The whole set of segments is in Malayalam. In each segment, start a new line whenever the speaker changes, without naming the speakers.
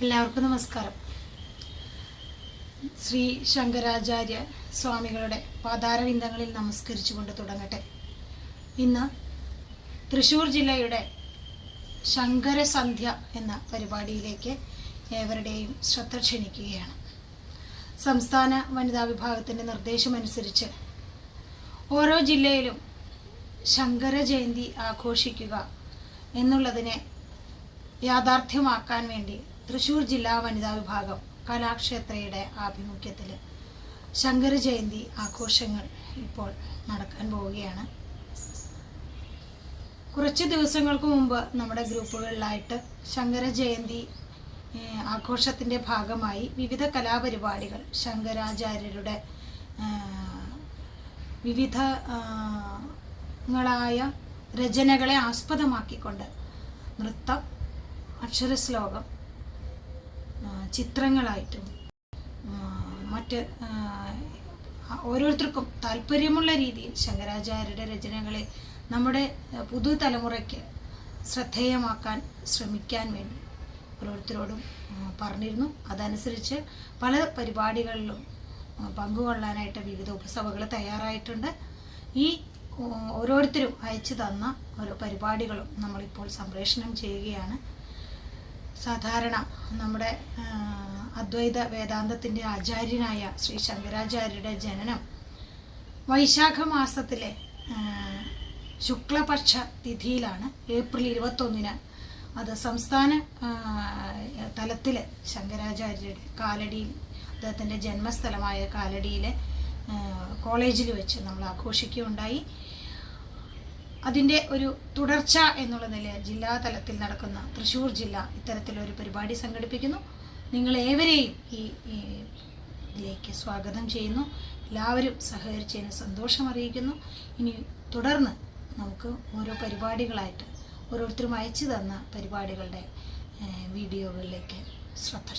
എല്ലാവർക്കും നമസ്കാരം. ശ്രീ ശങ്കരാചാര്യ സ്വാമികളുടെ പാതാരവിന്ദങ്ങളിൽ നമസ്കരിച്ചുകൊണ്ട് തുടങ്ങട്ടെ. ഇന്ന് തൃശ്ശൂർ ജില്ലയുടെ ശങ്കരസന്ധ്യ എന്ന പരിപാടിയിലേക്ക് ഏവരുടെയും ശ്രദ്ധ ക്ഷണിക്കുകയാണ്. സംസ്ഥാന വനിതാ വിഭാഗത്തിൻ്റെ നിർദ്ദേശമനുസരിച്ച് ഓരോ ജില്ലയിലും ശങ്കര ജയന്തി ആഘോഷിക്കുക എന്നുള്ളതിനെ യാഥാർത്ഥ്യമാക്കാൻ വേണ്ടി തൃശ്ശൂർ ജില്ലാ വനിതാ വിഭാഗം കലാക്ഷേത്രയുടെ ആഭിമുഖ്യത്തിൽ ശങ്കര ജയന്തി ആഘോഷങ്ങൾ ഇപ്പോൾ നടക്കാൻ പോവുകയാണ്. കുറച്ച് ദിവസങ്ങൾക്ക് മുമ്പ് നമ്മുടെ ഗ്രൂപ്പുകളിലായിട്ട് ശങ്കര ജയന്തി ആഘോഷത്തിൻ്റെ ഭാഗമായി വിവിധ കലാപരിപാടികൾ ശങ്കരാചാര്യരുടെ വിവിധങ്ങളായ രചനകളെ ആസ്പദമാക്കിക്കൊണ്ട് നൃത്തം, അക്ഷരശ്ലോകം, ചിത്രങ്ങളായിട്ടും മറ്റ് ഓരോരുത്തർക്കും താല്പര്യമുള്ള രീതിയിൽ ശങ്കരാചാര്യരുടെ രചനകളെ നമ്മുടെ പുതുതലമുറയ്ക്ക് ശ്രദ്ധേയമാക്കാൻ ശ്രമിക്കാൻ വേണ്ടി ഓരോരുത്തരോടും പറഞ്ഞിരുന്നു. അതനുസരിച്ച് പല പരിപാടികളിലും പങ്കുകൊള്ളാനായിട്ട് വിവിധ ഉപസഭകൾ തയ്യാറായിട്ടുണ്ട്. ഈ ഓരോരുത്തരും അയച്ചു തന്ന ഓരോ പരിപാടികളും നമ്മളിപ്പോൾ സംപ്രേഷണം ചെയ്യുകയാണ്. സാധാരണ നമ്മുടെ അദ്വൈത വേദാന്തത്തിൻ്റെ ആചാര്യനായ ശ്രീ ശങ്കരാചാര്യരുടെ ജനനം വൈശാഖ മാസത്തിലെ ശുക്ലപക്ഷ തിഥിയിലാണ്. ഏപ്രിൽ 21 അത് സംസ്ഥാന തലത്തിൽ ശങ്കരാചാര്യരുടെ കാലടിയിൽ, അദ്ദേഹത്തിൻ്റെ ജന്മസ്ഥലമായ കാലടിയിലെ കോളേജിൽ വെച്ച് നമ്മൾ ആഘോഷിക്കുകയുണ്ടായി. അതിൻ്റെ ഒരു തുടർച്ച എന്നുള്ള നിലയിൽ ജില്ലാതലത്തിൽ നടക്കുന്ന തൃശ്ശൂർ ജില്ല ഇത്തരത്തിലൊരു പരിപാടി സംഘടിപ്പിക്കുന്നു. നിങ്ങളേവരെയും ഇതിലേക്ക് സ്വാഗതം ചെയ്യുന്നു. എല്ലാവരും സഹകരിച്ചതിന് സന്തോഷം അറിയിക്കുന്നു. ഇനി തുടർന്ന് നമുക്ക് ഓരോ പരിപാടികളായിട്ട് ഓരോരുത്തരും അയച്ചു തന്ന പരിപാടികളുടെ വീഡിയോകളിലേക്ക് ശ്രദ്ധ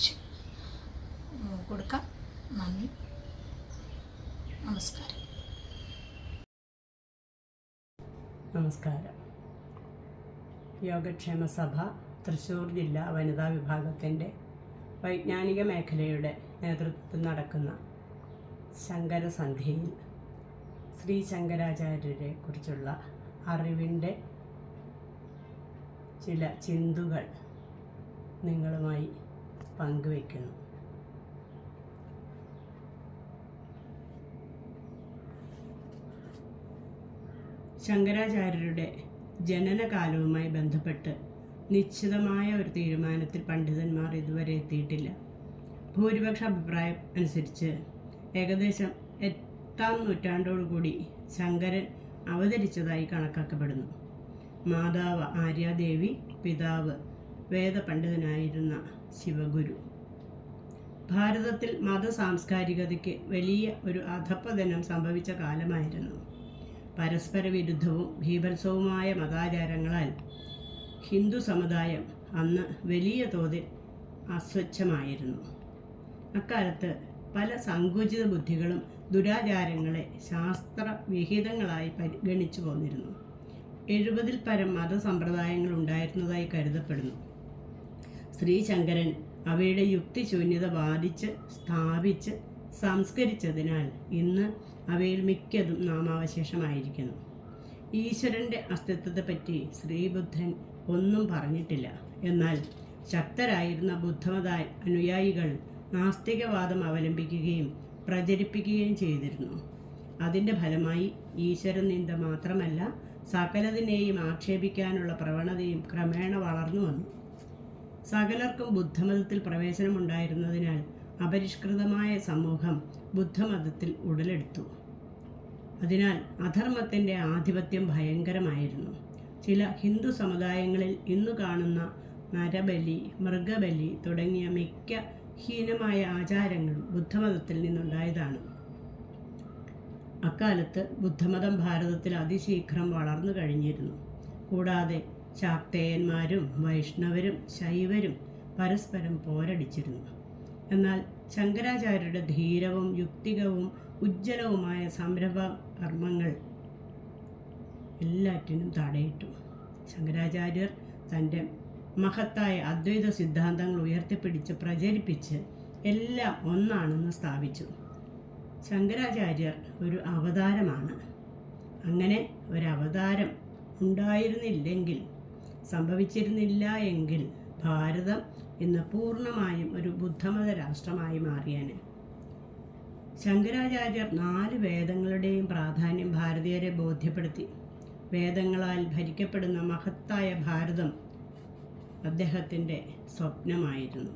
കൊടുക്കാം. നന്ദി, നമസ്കാരം.
നമസ്കാരം. യോഗക്ഷേമ സഭ തൃശ്ശൂർ ജില്ലാ വനിതാ വിഭാഗത്തിൻ്റെ വൈജ്ഞാനിക മേഖലയുടെ നേതൃത്വത്തിൽ നടക്കുന്ന ശങ്കരസന്ധ്യയിൽ ശ്രീ ശങ്കരാചാര്യരെ കുറിച്ചുള്ള അറിവിൻ്റെ ചില ചിന്തുകൾ നിങ്ങളുമായി പങ്കുവയ്ക്കുന്നു. ശങ്കരാചാര്യരുടെ ജനനകാലവുമായി ബന്ധപ്പെട്ട് നിശ്ചിതമായ ഒരു തീരുമാനത്തിൽ പണ്ഡിതന്മാർ ഇതുവരെ എത്തിയിട്ടില്ല. ഭൂരിപക്ഷ അഭിപ്രായം അനുസരിച്ച് ഏകദേശം 8-ാം നൂറ്റാണ്ടോടുകൂടി ശങ്കരൻ അവതരിച്ചതായി കണക്കാക്കപ്പെടുന്നു. മാതാവ് ആര്യാദേവി, പിതാവ് വേദപണ്ഡിതനായിരുന്ന ശിവഗുരു. ഭാരതത്തിൽ മതസാംസ്കാരികതയ്ക്ക് വലിയ ഒരു അധപ്പതനം സംഭവിച്ച കാലമായിരുന്നു. പരസ്പര വിരുദ്ധവും ഭീഭത്സവുമായ മതാചാരങ്ങളാൽ ഹിന്ദു സമുദായം അന്ന് വലിയ തോതിൽ അസ്വച്ഛമായിരുന്നു. അക്കാലത്ത് പല സങ്കുചിത ബുദ്ധികളും ദുരാചാരങ്ങളെ ശാസ്ത്രവിഹിതങ്ങളായി പരിഗണിച്ചു പോന്നിരുന്നു. 70-ൽ പരം മതസമ്പ്രദായങ്ങൾ ഉണ്ടായിരുന്നതായി കരുതപ്പെടുന്നു. ശ്രീശങ്കരൻ അവയുടെ യുക്തിശൂന്യത വാദിച്ച് സ്ഥാപിച്ച് സംസ്കരിച്ചതിനാൽ ഇന്ന് അവയിൽ മിക്കതും നാമാവശേഷമായിരിക്കുന്നു. ഈശ്വരൻ്റെ അസ്തിത്വത്തെപ്പറ്റി ശ്രീബുദ്ധൻ ഒന്നും പറഞ്ഞിട്ടില്ല. എന്നാൽ ശക്തരായിരുന്ന ബുദ്ധമത അനുയായികൾ നാസ്തികവാദം അവലംബിക്കുകയും പ്രചരിപ്പിക്കുകയും ചെയ്തിരുന്നു. അതിൻ്റെ ഫലമായി ഈശ്വരനിന്ദ മാത്രമല്ല, സകലതിനെയും ആക്ഷേപിക്കാനുള്ള പ്രവണതയും ക്രമേണ വളർന്നു വന്നു. സകലർക്കും ബുദ്ധമതത്തിൽ പ്രവേശനമുണ്ടായിരുന്നതിനാൽ അപരിഷ്കൃതമായ സമൂഹം ബുദ്ധമതത്തിൽ ഉടലെടുത്തു. അതിനാൽ അധർമ്മത്തിൻ്റെ ആധിപത്യം ഭയങ്കരമായിരുന്നു. ചില ഹിന്ദു സമുദായങ്ങളിൽ ഇന്നു കാണുന്ന നരബലി, മൃഗബലി തുടങ്ങിയ മിക്ക ഹീനമായ ആചാരങ്ങളും ബുദ്ധമതത്തിൽ നിന്നുണ്ടായതാണ്. അക്കാലത്ത് ബുദ്ധമതം ഭാരതത്തിൽ അതിശീഘ്രം വളർന്നു കഴിഞ്ഞിരുന്നു. കൂടാതെ ശാക്തേയന്മാരും വൈഷ്ണവരും ശൈവരും പരസ്പരം പോരടിച്ചിരുന്നു. എന്നാൽ ശങ്കരാചാര്യരുടെ ധീരവും യുക്തികവും ഉജ്ജ്വലവുമായ സംരംഭ കർമ്മങ്ങൾ എല്ലാറ്റിനും തടയിട്ടു. ശങ്കരാചാര്യർ തൻ്റെ മഹത്തായ അദ്വൈത സിദ്ധാന്തങ്ങൾ ഉയർത്തിപ്പിടിച്ച് പ്രചരിപ്പിച്ച് എല്ലാം ഒന്നാണെന്ന് സ്ഥാപിച്ചു. ശങ്കരാചാര്യർ ഒരു അവതാരമാണ്. അങ്ങനെ ഒരു അവതാരം ഉണ്ടായിരുന്നില്ലെങ്കിൽ, സംഭവിച്ചിരുന്നില്ല എങ്കിൽ ഭാരതം ഇന്ന് പൂർണ്ണമായും ഒരു ബുദ്ധമത രാഷ്ട്രമായി മാറിയേനെ. ശങ്കരാചാര്യർ 4 വേദങ്ങളുടെയും പ്രാധാന്യം ഭാരതീയരെ ബോധ്യപ്പെടുത്തി. വേദങ്ങളാൽ ഭരിക്കപ്പെടുന്ന മഹത്തായ ഭാരതം അദ്ദേഹത്തിൻ്റെ സ്വപ്നമായിരുന്നു.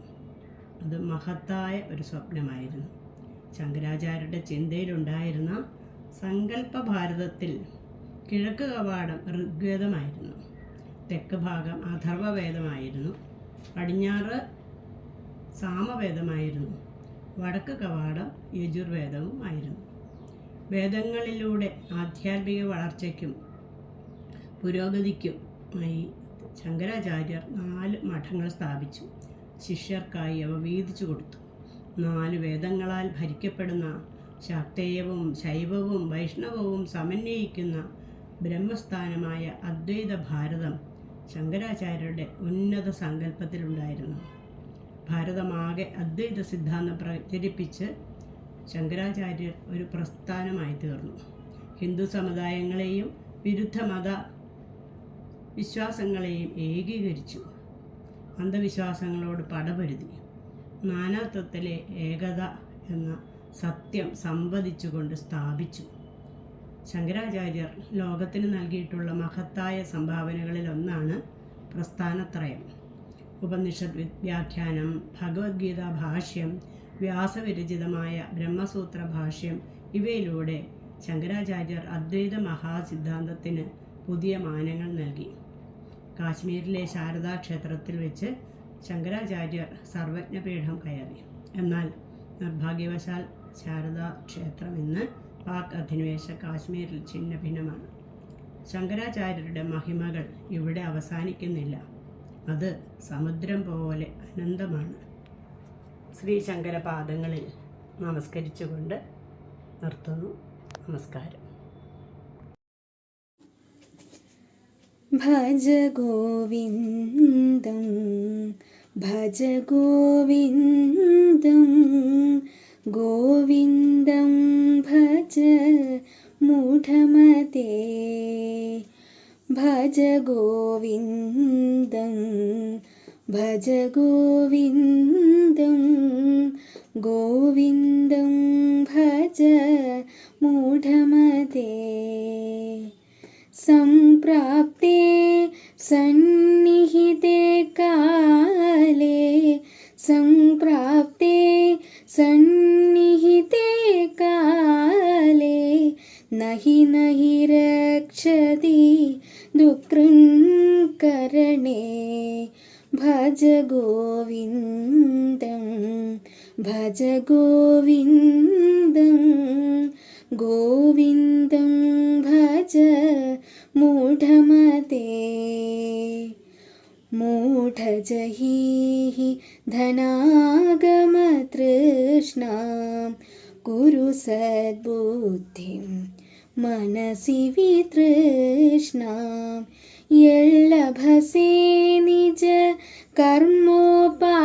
അത് മഹത്തായ ഒരു സ്വപ്നമായിരുന്നു. ശങ്കരാചാര്യരുടെ ചിന്തയിലുണ്ടായിരുന്ന സങ്കല്പ ഭാരതത്തിൽ കിഴക്ക് കവാടം ഋഗ്വേദമായിരുന്നു, തെക്ക് ഭാഗം അഥർവവേദമായിരുന്നു, പടിഞ്ഞാറ് സാമവേദമായിരുന്നു, വടക്ക് കവാടം യജുർവേദവും ആയിരുന്നു. വേദങ്ങളിലൂടെ ആധ്യാത്മിക വളർച്ചയ്ക്കും പുരോഗതിക്കുമായി ശങ്കരാചാര്യർ 4 മഠങ്ങൾ സ്ഥാപിച്ചു. ശിഷ്യർക്കായി അവ വീതിച്ചു കൊടുത്തു. 4 വേദങ്ങളാൽ ഭരിക്കപ്പെടുന്ന ശാക്തേയവും ശൈവവും വൈഷ്ണവവും സമന്വയിക്കുന്ന ബ്രഹ്മസ്ഥാനമായ അദ്വൈത ഭാരതം ശങ്കരാചാര്യരുടെ ഉന്നത സങ്കല്പത്തിലുണ്ടായിരുന്നു. ഭാരതമാകെ അദ്വൈത സിദ്ധാന്തം പ്രചരിപ്പിച്ച് ശങ്കരാചാര്യർ ഒരു പ്രസ്ഥാനമായി തീർന്നു. ഹിന്ദു സമുദായങ്ങളെയും വിരുദ്ധ മത വിശ്വാസങ്ങളെയും ഏകീകരിച്ചു. അന്ധവിശ്വാസങ്ങളോട് പടപൊരുതി. നാനാത്വത്തിലെ ഏകത എന്ന സത്യം സംവദിച്ചുകൊണ്ട് സ്ഥാപിച്ചു. ശങ്കരാചാര്യർ ലോകത്തിന് നൽകിയിട്ടുള്ള മഹത്തായ സംഭാവനകളിൽ ഒന്നാണ് പ്രസ്ഥാനത്രയം. ഉപനിഷത്ത് വ്യാഖ്യാനം, ഭഗവത്ഗീത ഭാഷ്യം, വ്യാസവിരചിതമായ ബ്രഹ്മസൂത്ര ഭാഷ്യം ഇവയിലൂടെ ശങ്കരാചാര്യർ അദ്വൈത മഹാസിദ്ധാന്തത്തിന് പുതിയ മാനങ്ങൾ നൽകി. കാശ്മീരിലെ ശാരദാ ക്ഷേത്രത്തിൽ വെച്ച് ശങ്കരാചാര്യർ സർവജ്ഞപീഠം കയറി. എന്നാൽ നിർഭാഗ്യവശാൽ ശാരദാ ക്ഷേത്രം ഇന്ന് പാക് അധിനിവേശ കാശ്മീരിൽ ഛിന്ന ഭിന്നമാണ്. ശങ്കരാചാര്യരുടെ മഹിമകൾ ഇവിടെ അവസാനിക്കുന്നില്ല. അത് സമുദ്രം പോലെ അനന്തമാണ്. ശ്രീ ശങ്കരപാദങ്ങളിൽ നമസ്കരിച്ചുകൊണ്ട് നിർത്തുന്നു. നമസ്കാരം.
ഭജ ഗോവിന്ദം ഭജ ഗോവിന്ദം ഗോവിന്ദം ഭജ മൂഢമതേ ഭജ ഗോവിന്ദം ഭജ ഗോവിന്ദം ഗോവിന്ദം ഭജ മൂഢമതേ സംപ്രാപ്തേ സന്നിഹിതേ കാലേ സംപ്രാപ്തേ സന്നിഹിതേ കാലേ നഹി നഹി രക്ഷതി ദുഃഖൃങ്കരണേ ഭജ ഗോവിന്ദം ഭജ ഗോവിന്ദം ഗോവിന്ദം ഭജ മൂഢമതേ മൂഢജഹീഹി ധനാഗമതൃഷ്ണാം കുരു സദ്ബുദ്ധിം മനസി വിതൃഷ്ണാം യല്ലഭസേ നിജ കർമ്മോപാട്ടം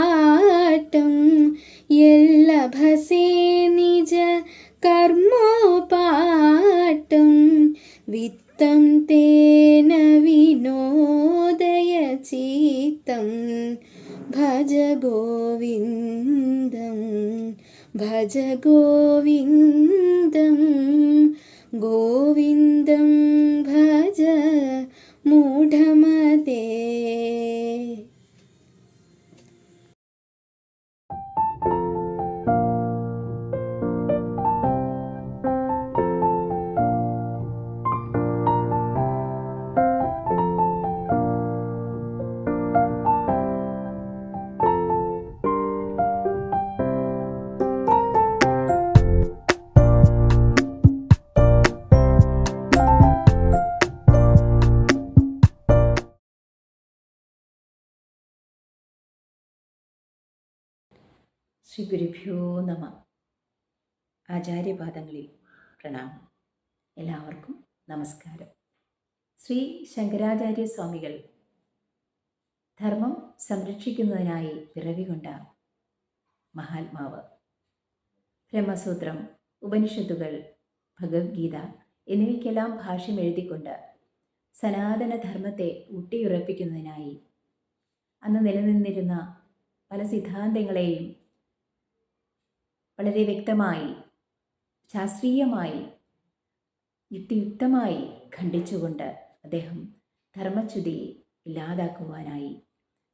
യല്ലഭസേ നിജ കർമ്മോപാട്ടം വിത്തം തേന വിനോദയ ചിത്തം ഭജ ഗോവിന്ദം ഭജ ഗോവിന്ദം ഗോവിന്ദം ഭജ മൂഢമതേ.
ശ്രീ ഗുരുഭ്യോ നമ. ആചാര്യപാദങ്ങളിൽ പ്രണാമം. എല്ലാവർക്കും നമസ്കാരം. ശ്രീ ശങ്കരാചാര്യ സ്വാമികൾ ധർമ്മം സംരക്ഷിക്കുന്നതിനായി പിറവികൊണ്ട മഹാത്മാവ്. ബ്രഹ്മസൂത്രം, ഉപനിഷത്തുകൾ, ഭഗവത്ഗീത എന്നിവയ്ക്കെല്ലാം ഭാഷ്യം എഴുതിക്കൊണ്ട് സനാതനധർമ്മത്തെ ഊട്ടിയുറപ്പിക്കുന്നതിനായി അന്ന് നിലനിന്നിരുന്ന പല സിദ്ധാന്തങ്ങളെയും വളരെ വ്യക്തമായി, ശാസ്ത്രീയമായി, യുക്തിയുക്തമായി ഖണ്ഡിച്ചുകൊണ്ട് അദ്ദേഹം ധർമ്മച്യുതി ഇല്ലാതാക്കുവാനായി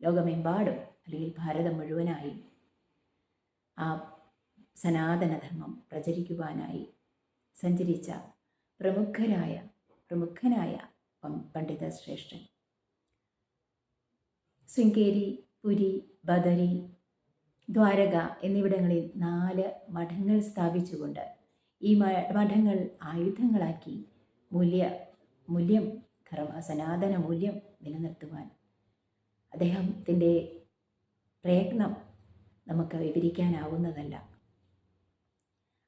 ലോകമെമ്പാടും, അല്ലെങ്കിൽ ഭാരതം മുഴുവനായി ആ സനാതനധർമ്മം പ്രചരിക്കുവാനായി സഞ്ചരിച്ച പ്രമുഖനായ പണ്ഡിത ശ്രേഷ്ഠൻ. ശൃംഗേരി, പുരി, ബദരി, ദ്വാരക എന്നിവിടങ്ങളിൽ 4 മഠങ്ങൾ സ്ഥാപിച്ചുകൊണ്ട് ഈ മഠങ്ങൾ ആയുധങ്ങളാക്കി മൂല്യം സനാതന മൂല്യം നിലനിർത്തുവാൻ അദ്ദേഹത്തിൻ്റെ പ്രയത്നം നമുക്ക് വിവരിക്കാനാവുന്നതല്ല.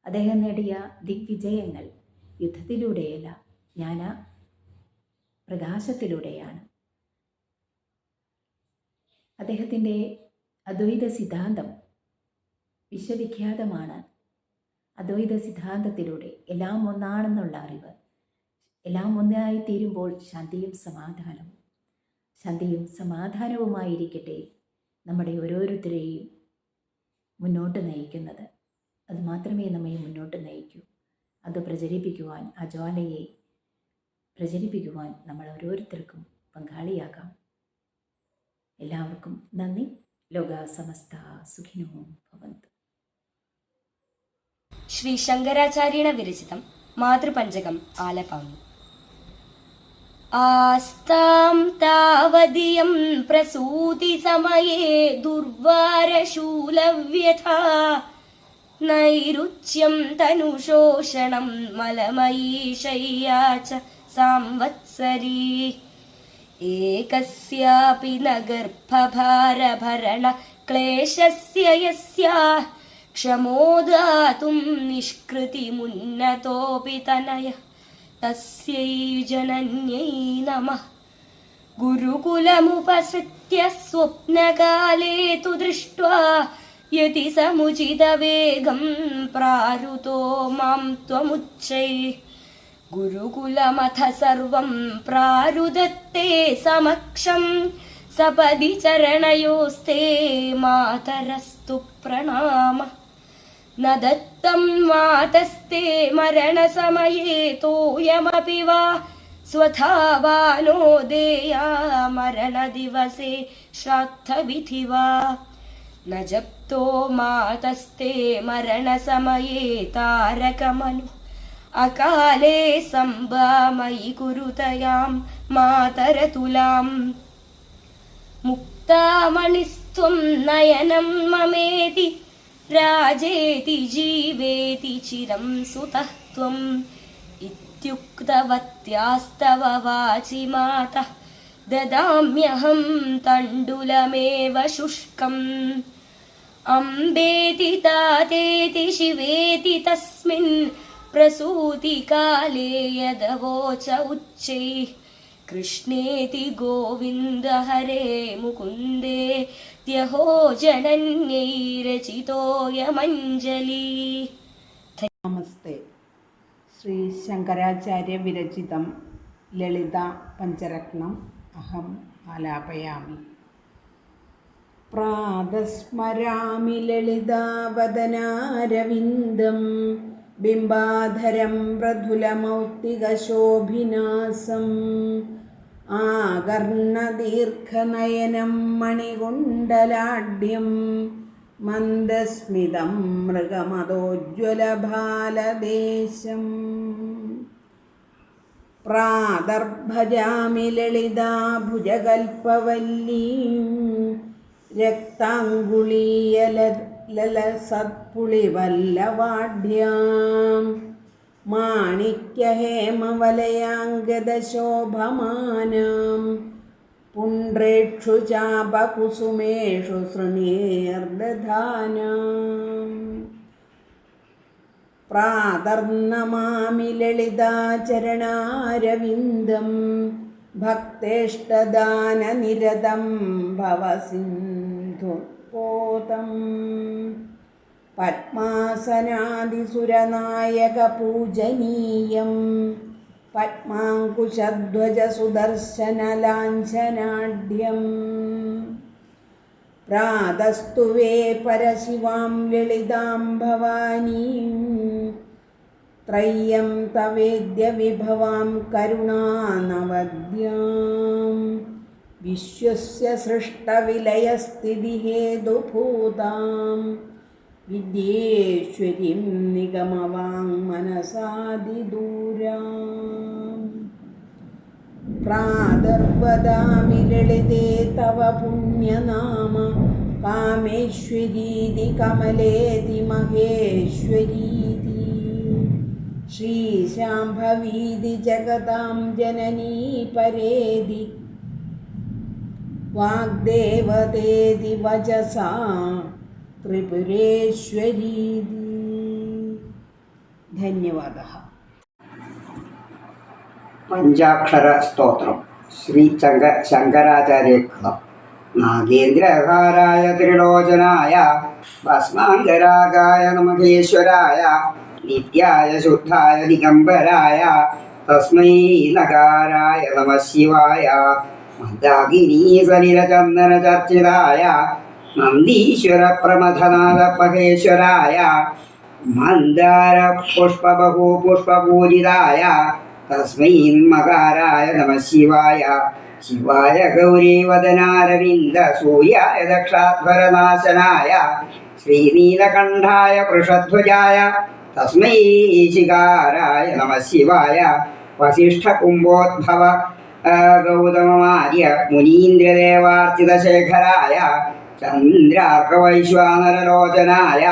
അദ്ദേഹം നേടിയ ദിഗ്വിജയങ്ങൾ യുദ്ധത്തിലൂടെയല്ല, ജ്ഞാന പ്രകാശത്തിലൂടെയാണ്. അദ്ദേഹത്തിൻ്റെ അദ്വൈത സിദ്ധാന്തം വിശ്വവിഖ്യാതമാണ്. അദ്വൈത സിദ്ധാന്തത്തിലൂടെ എല്ലാം ഒന്നാണെന്നുള്ള അറിവ്, എല്ലാം ഒന്നായി തീരുമ്പോൾ ശാന്തിയും സമാധാനവുമായിരിക്കട്ടെ നമ്മുടെ ഓരോരുത്തരെയും മുന്നോട്ട് നയിക്കുന്നത്. അത് മാത്രമേ നമ്മെ മുന്നോട്ട് നയിക്കൂ. അത് പ്രചരിപ്പിക്കുവാൻ, ആ ജ്വാലയെ പ്രചരിപ്പിക്കുവാൻ നമ്മൾ ഓരോരുത്തർക്കും പങ്കാളിയാകാം. എല്ലാവർക്കും നന്ദി. ലോക സമസ്ത സുഖിനോ ഭവന്തു.
ശ്രീ ശങ്കരാചാര്യേണ വിരചിതം മാതൃപഞ്ചകം ആലപാമി. ആസ്താം താവദിയം പ്രസൂതി സമയേ ദുർവാരശൂലവ്യഥാ നൈരുച്യം തനുശോഷണം മലമയീ ശയ്യാ ച സംവത്സരീ ഏകസ്യാപി ന ഗർഭഭാരഭരണ ക്ലേശസ്യ യസ്യാഃ ക്ഷമോ ദാതും നിഷ്കൃതിമുന്നതോപി തനയഃ തസ്യൈ ജനന്യൈ നമഃ. ഗുരുകുലമുപസൃത്യ സ്വപ്നകാലേ തു ദൃഷ്ട്വാ യതി സമുചിതവേഗം പ്രാരുതോ മാം ത്വമുച്ചൈഃ. ഗുരുകുലമഥ സർവം പ്രാരുദത്തെ സമക്ഷം സപദി ചരണയോസ്തേ മാതരസ്തു പ്രണാമഃ. ന ദത്തം മാതസ്തേ മരണസമയേ തോയമപി വാ സ്വധാവാനോ ദേയാ മരണദിവസേ ശ്രാദ്ധവിധി വാ. ന ജപ്തോ മാതസ്തേ മരണസമയേ താരകമനു അകാലേ സംഭാമയി കുരുതയാം മാതരതുലാം. മുക്താമണിസ്ത്വം നയനം മമേതി രാജേതി ജീവേതി ചിരം സുതഃ ത്വം ഇത്യുക്തവത്യാസ്തവ വാചി മാതഃ ദദാമ്യഹം തണ്ഡുലമേവ ശുഷ്കം. അംബേതി താതേതി ശിവേതി തസ്മിൻ പ്രസൂതികാലേ യദവോച ഉച്ചൈഃ. കൃഷ്ണേതി ഗോവിന്ദ ഹരേ മുകുന്ദേ ത്യഹോ ജനന്യൈരചിതോയമഞ്ജലി.
നമസ്തേ. ശ്രീ ശങ്കരാചാര്യ വിരചിതം ലളിത പഞ്ചരത്നം അഹം ആലാപയാമി. പ്രാതസ്മരാമി ലളിതാവദനാരവിന്ദം ബിംബാധരം മൃദുലമൗക്തികശോഭിനാസം ആകർണദീർഘനയനം മണികുണ്ടലാഢ്യം മന്ദസ്മിതം മൃഗമതോജ്വലഭാലദേശം. പ്രാതർഭജാമി ലളിതാഭുജകൽപ്പവല്ലീം രക്താംഗുളീയലസത്പുളിവല്ലവാഢ്യാം മാണിക്യഹേമവലയാംഗദശോഭമാനാം പുണ്ട്രേക്ഷു ചാപകുസുമേഷു സൃണീർദധാനാം. പ്രാതർനമാമി ലളിതാചരണാരവിന്ദം ഭക്തേഷ്ടദാനനിരതം ഭവസിന്ധുപോതം പത്മാസനാദിസുരനായകപൂജനീയം പത്മാങ്കുശധ്വജസുദർശനലാഞ്ചനാഢ്യം പ്രാതസ്തുവേ പരശിവാം ലളിതാം ഭവാനീം ത്രയ്യം തവേദ്യ വിഭവാം കരുണാനവദ്യാം വിശ്വസ്യ സൃഷ്ടവിലയസ്ഥിതിഹേതുഭൂതാം വിദ്യേശ്വരീം നിഗമവാങ് മനസാദിദൂരാം പ്രാതർവദാമി ലളിതേ തവ പുണ്യനാമ കാമേശ്വരീതി കമലേതി മഹേശ്വരീതി ശ്രീശാംഭവീതി ജഗതാം ജനനീ പരേതി വാഗ്ദേവതേതി വചസാ ത്രിപുരേശ്വരീതി. ധന്യവാദः.
പഞ്ചാക്ഷര സ്തോത്രം ശ്രീ ശങ്കരാചാര്യകൃതം. നാഗേന്ദ്രഹാരായ ത്രിലോചനായ ഭസ്മാന്തരാഗായ നമഹേശ്വരായ നിത്യായ ശുദ്ധായ ദിഗംബരായ തസ്മൈ നകാരായ നമഃ ശിവായ മന്ദാകിനി സലിലചന്ദന ചർച്ചിതായ നന്ദീശ്വര പ്രമഥനാഥ മഹേശ്വരായ മന്ദാര പുഷ്പബഹു പുഷ്പപൂജിതായ തസ്മൈ മകാരായ നമഃ ശിവായ ശിവായ ഗൗരീവദനാരവിന്ദ സൂര്യായ ദക്ഷാധ്വരനാശനായ ശ്രീനീലകണ്ഠായ വൃഷധ്വജായ തസ്മൈ ശികാരായ നമഃ ശിവായ വസിഷ്ഠകുംഭോദ്ഭവ ഗൗതമമാര്യ മുനീന്ദ്രദേവാർച്ചിതശേഖരായ ചന്ദ്രാർക്കവൈശ്വാനരലോചനായ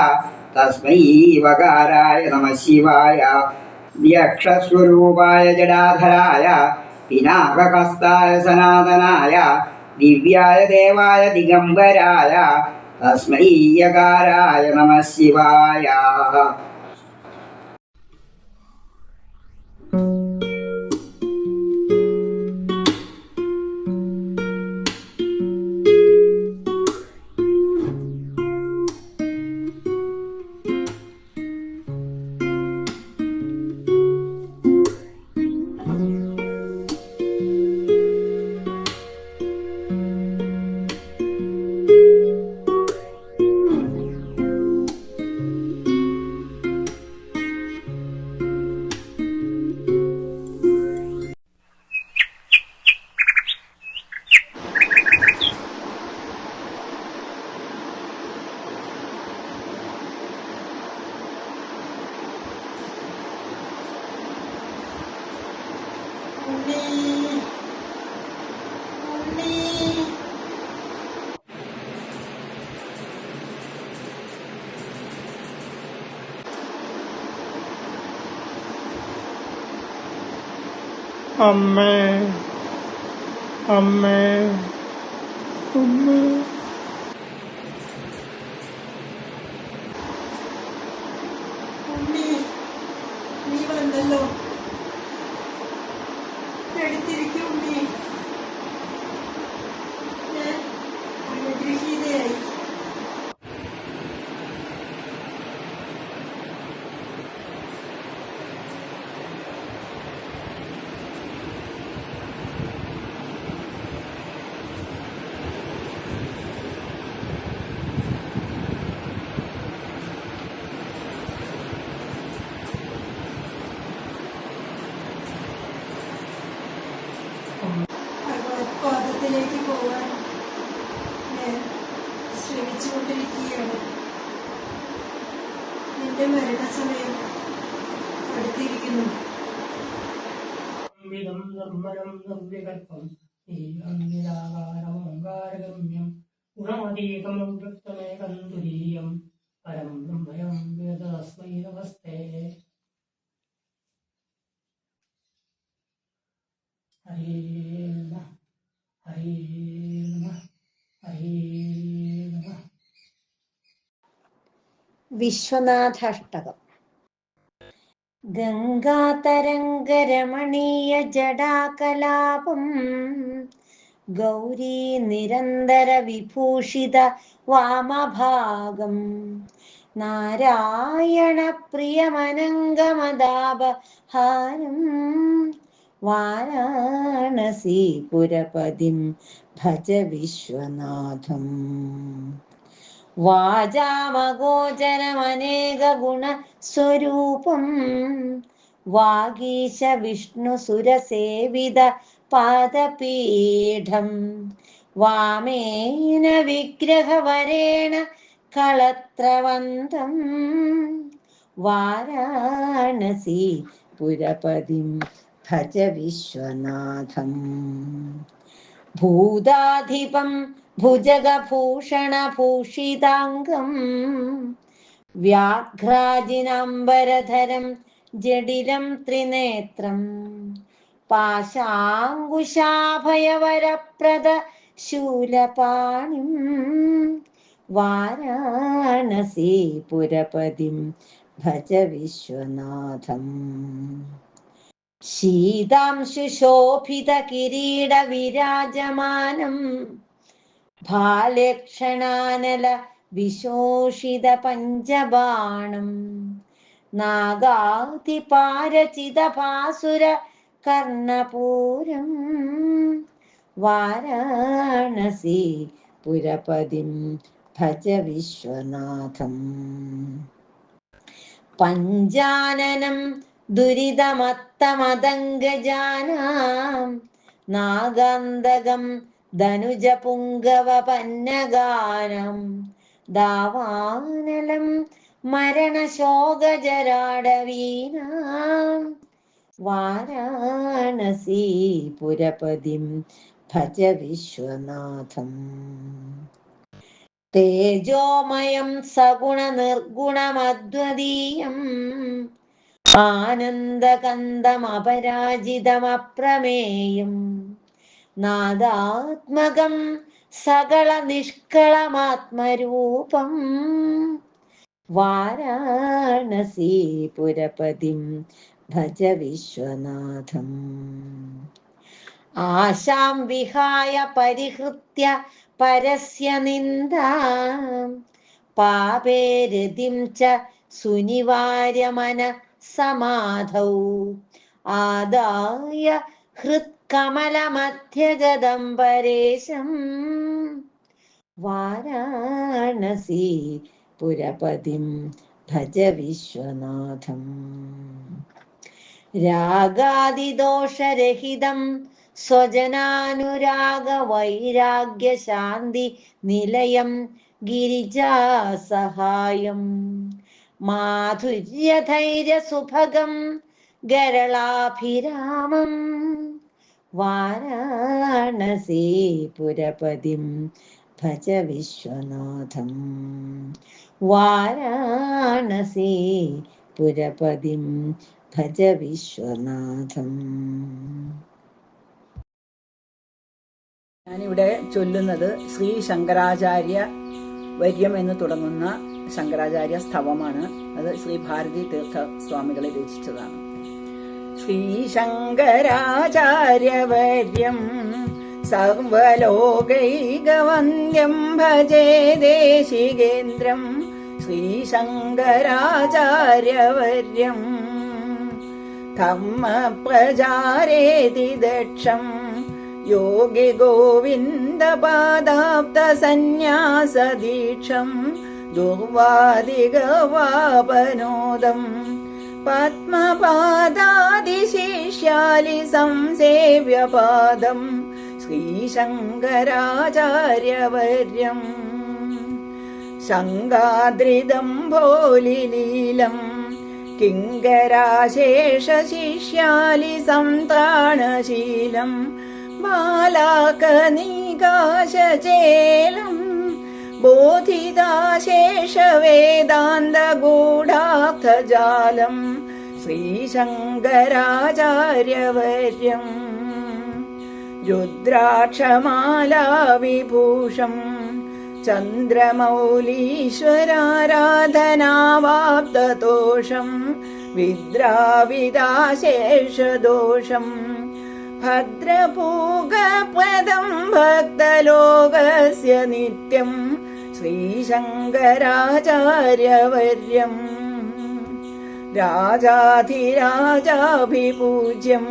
തസ്മൈ വകാരായ നമഃ ശിവായ യക്ഷസ്വരൂപായ ജടാധരായ പിനാകഹസ്തായ സനാതനായ ദിവ്യായ ദേവായ ദിഗംബരായ തസ്മൈ യകാരായ നമഃ ശിവായ.
അമ്മേ അമ്മേ അമ്മേ
ഉണ്ണി, നീ വന്നല്ലോ. എടുത്തിരിക്കും ഉണ്ണി. ഞാൻ അനുഗ്രഹീതയായി. ഭഗവത്പാദത്തിലേക്ക് പോകാൻ ഞാൻ ശ്രമിച്ചുകൊണ്ടിരിക്കുകയാണ്. നിന്റെ മരണസമയം അടുത്തിരിക്കുന്നു.
നിർമ്മലം നിർവികൽപ്പം നിരാകാരമോങ്കാരഗമ്യം ഗുണമതീകം വൃത്തമേകം തുരീയം പരം ബ്രഹ്മയം വേദ തസ്മൈ നമസ്തേ. ഹരേ നമഃ ഹരേ നമഃ ഹരേ നമഃ.
വിശ്വനാഥാഷ്ടകം.
ഗംഗാതരംഗരമണീയ ജടാകലാപം ഗൗരീ നിരന്തര വിഭൂഷിത വാമഭാഗം നാരായണ പ്രിയമനംഗമദാപഹാരം വാരാണസീപുരപതിം ഭജ വിശ്വനാഥം. വാചാമഗോചരമനേക ഗുണസ്വരൂപം വാഗീശ വിഷ്ണു സുരസേവിത പാദപീഠം വാമേന വിഗ്രഹവരേണ കളത്രവന്തം വാരാണസി പുരപതിം ഭജ വിശ്വനാഥം. ഭൂതാധിപം ഭുജഗഭൂഷണഭൂഷിതാംഗം വ്യാഘ്രാജിനാംബരധരം ജഡിലം ത്രിനേത്രം പാശാങ്കുശാഭയവരപ്രദ ശൂലപാണിം വാരാണസി പുരപതിം ഭജ വിശ്വനാഥം. ശീതാംശുശോഭിത കിരീട വിരാജമാനം ഭാലക്ഷണാനല വിശോഷിത പഞ്ചബാണം നാഗാതിപാരചിത ഭാസുര കർണപൂരം വാരാണസി പുരപതിം ഭജ വിശ്വനാഥം. പഞ്ചാനനം ദുരിതമത്തമദംഗജാനാം നാഗാന്തകം ധനുജപുങ്കവപന്നഗാനം ദാവാനലം മരണശോകജരാടവീനാം വാരാണസി പുരപതിം ഭജ വിശ്വനാഥം. തേജോമയം സഗുണനിർഗുണമദ്വതീയം ആനന്ദകന്ദമപരാജിതമപ്രമേയം നാദാത്മകം സകള നിഷ്കളമാത്മരൂപം വാരാണസി പുരപതിം ഭജ വിശ്വനാഥം. ആശാം വിഹായ പരിഹൃത്യ പരസ്യ നിന്ദാം പാപേരതിം ച സുനിവാര്യമന സമാധൗ ആദായ ഹൃത്കമലമധ്യഗതം പരേശം വാരാണസി പുരപതിം ഭജ വിശ്വനാഥം. രാഗാദിദോഷരഹിതം സ്വജനാനുരാഗ വൈരാഗ്യ ശാന്തി നിലയം ഗിരിജാസഹായം മാധുര്യധൈര്യ സുഭഗം ഗരളാഭിരാമം വാരാണസി പുരപതിം ഭജ വിശ്വനാഥം. വാരാണസി പുരപതിം ഭജ വിശ്വനാഥം.
ഞാനിവിടെ ചൊല്ലുന്നത് ശ്രീ ശങ്കരാചാര്യ വര്യം എന്ന് തുടങ്ങുന്ന ശങ്കരാചാര്യ സ്തവമാണ്. അത് ശ്രീ ഭാരതി തീർത്ഥ സ്വാമികളെ രചിച്ചതാണ്. ശ്രീ ശങ്കരാചാര്യവര്യം സർവലോകൈകവന്ദ്യം ഭജേ ദേശികേന്ദ്രം ശ്രീ ശങ്കരാചാര്യവര്യം ധർമ്മപ്രചാരേതി ദക്ഷം യോഗി ഗോവിന്ദ പാദാപ്ത സന്യാസദീക്ഷം ദുർവാദിഗവാപനോദം പത്മപാദാദിശിഷ്യാലി സംസേവ്യപാദം ശ്രീശങ്കരാചാര്യവര്യം ശങ്കാദ്രിദം ഭോലിലീലം കിങ്കരാശേഷശിഷ്യാലി സംത്രാണശീലം ബാലാകനികാശചേലം ബോധിതാശേഷവേദാന്തഗൂഢാർത്ഥജാലം ശ്രീശങ്കരാചാര്യവര്യം രുദ്രാക്ഷമാലാവിഭൂഷം ചന്ദ്രമൗലീശ്വരാരാധനാവാപ്തതോഷം വിദ്രാവിതാശേഷദോഷം ഭദ്രഭൂഗപദം ഭക്തലോകസ്യ നിത്യം ശ്രീശങ്കരാചാര്യവർയം രാജാധിരാജാഭിപൂജ്യം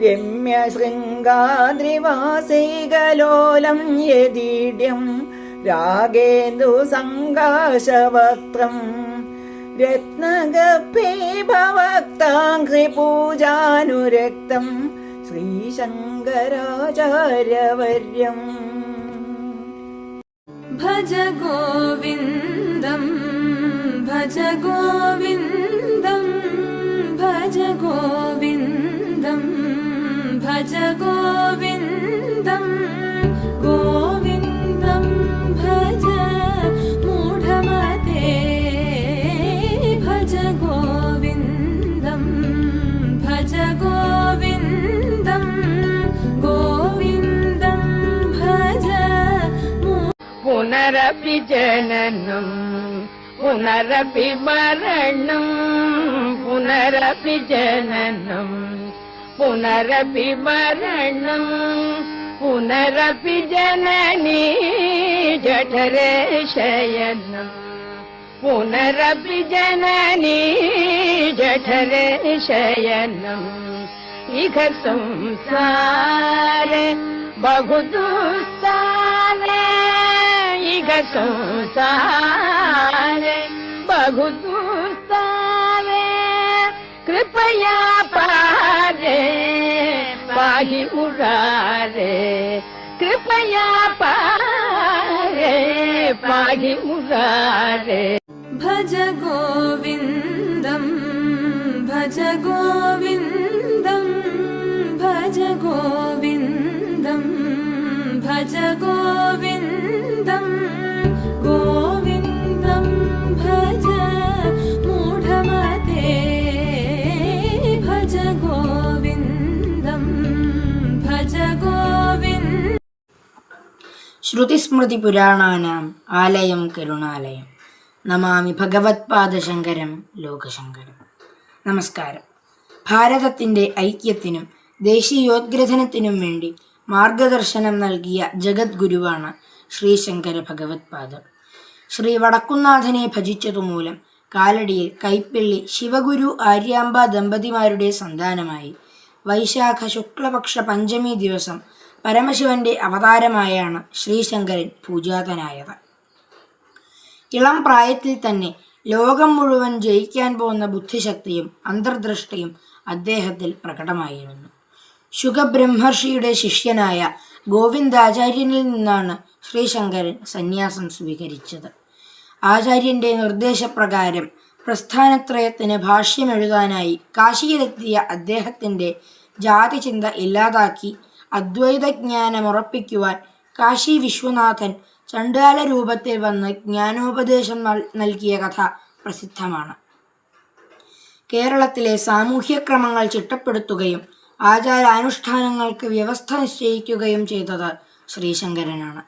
രമ്യശൃംഗാദ്രിവാസൈകലോലം യദീഢ്യം രാഗേന്ദുസങ്കാശവക്ത്രം രത്നഗഭീഭവക്താംഘ്രിപൂജാനുരക്തം ശ്രീശങ്കരാചാര്യവർയം
ഭജ ഗോവിന്ദം ഭജ ഗോവിന്ദം ഭജ ഗോവിന്ദം ഭജ ഗോവിന്ദം ഗോവിന്ദം ഭജ മൂഢമതേ ഭജ ഗോവിന്ദം ഭജ ഗോവിന്ദം ഗോവിന്ദം ഭജ
പുനരപി ജനനം പുനരപി മരണം പുനരപി ജനനം പുനരപി മരണം പുനരപി ജനനീ ജഠരേ ശയനം പുനരപി ജനനീ ജഠരേ ശയനം ഇഹ സംസാരേ बहुदुस्तारे इह संसारे बहुदुस्तारे कृपया पारे पाहि मुरारे कृपया पारे पाहि मुरारे
भज गोविन्दं भज गोविन्दं भज गोविन्दं भज गोविन्दं गोविन्दं भज मूढमते भज गोविन्दं भज गोविन्दं
ശ്രുതിസ്മൃതിപുരാണാനാം ആലയം കരുണാലയം നമാമി ഭഗവത്പാദശങ്കരം ലോകശങ്കരം. നമസ്കാരം. ഭാരതത്തിൻ്റെ ഐക്യത്തിനും ദേശീയോദ്ഗ്രഥനത്തിനും വേണ്ടി മാർഗദർശനം നൽകിയ ജഗദ്ഗുരുവാണ് ശ്രീ ശങ്കര ഭഗവത്പാദർ. ശ്രീ വടക്കുന്നാഥനെ ഭജിച്ചതുമൂലം കാലടിയിൽ കൈപ്പിള്ളി ശിവഗുരു ആര്യാമ്പ ദമ്പതിമാരുടെ സന്താനമായി വൈശാഖ ശുക്ലപക്ഷ പഞ്ചമി ദിവസം പരമശിവന്റെ അവതാരമായാണ് ശ്രീശങ്കരൻ പൂജാതനായത്. ഇളം പ്രായത്തിൽ തന്നെ ലോകം മുഴുവൻ ജയിക്കാൻ പോകുന്ന ബുദ്ധിശക്തിയും അന്തർദൃഷ്ടിയും അദ്ദേഹത്തിൽ പ്രകടമായിരുന്നു. ശുകബ്രഹ്മർഷിയുടെ ശിഷ്യനായ ഗോവിന്ദാചാര്യനിൽ നിന്നാണ് ശ്രീശങ്കരൻ സന്യാസം സ്വീകരിച്ചത്. ആചാര്യന്റെ നിർദ്ദേശപ്രകാരം പ്രസ്ഥാനത്രയത്തിന് ഭാഷ്യമെഴുതാനായി കാശിയിലെത്തിയ അദ്ദേഹത്തിൻ്റെ ജാതിചിന്ത ഇല്ലാതാക്കി അദ്വൈതജ്ഞാനമുറപ്പിക്കുവാൻ കാശി വിശ്വനാഥൻ ചണ്ഡാല രൂപത്തിൽ വന്ന് ജ്ഞാനോപദേശം നൽകിയ കഥ പ്രസിദ്ധമാണ്. കേരളത്തിലെ സാമൂഹ്യക്രമങ്ങൾ ചിട്ടപ്പെടുത്തുകയും ആചാരാനുഷ്ഠാനങ്ങൾക്ക് വ്യവസ്ഥ നിശ്ചയിക്കുകയും ചെയ്തത് ശ്രീശങ്കരനാണ്.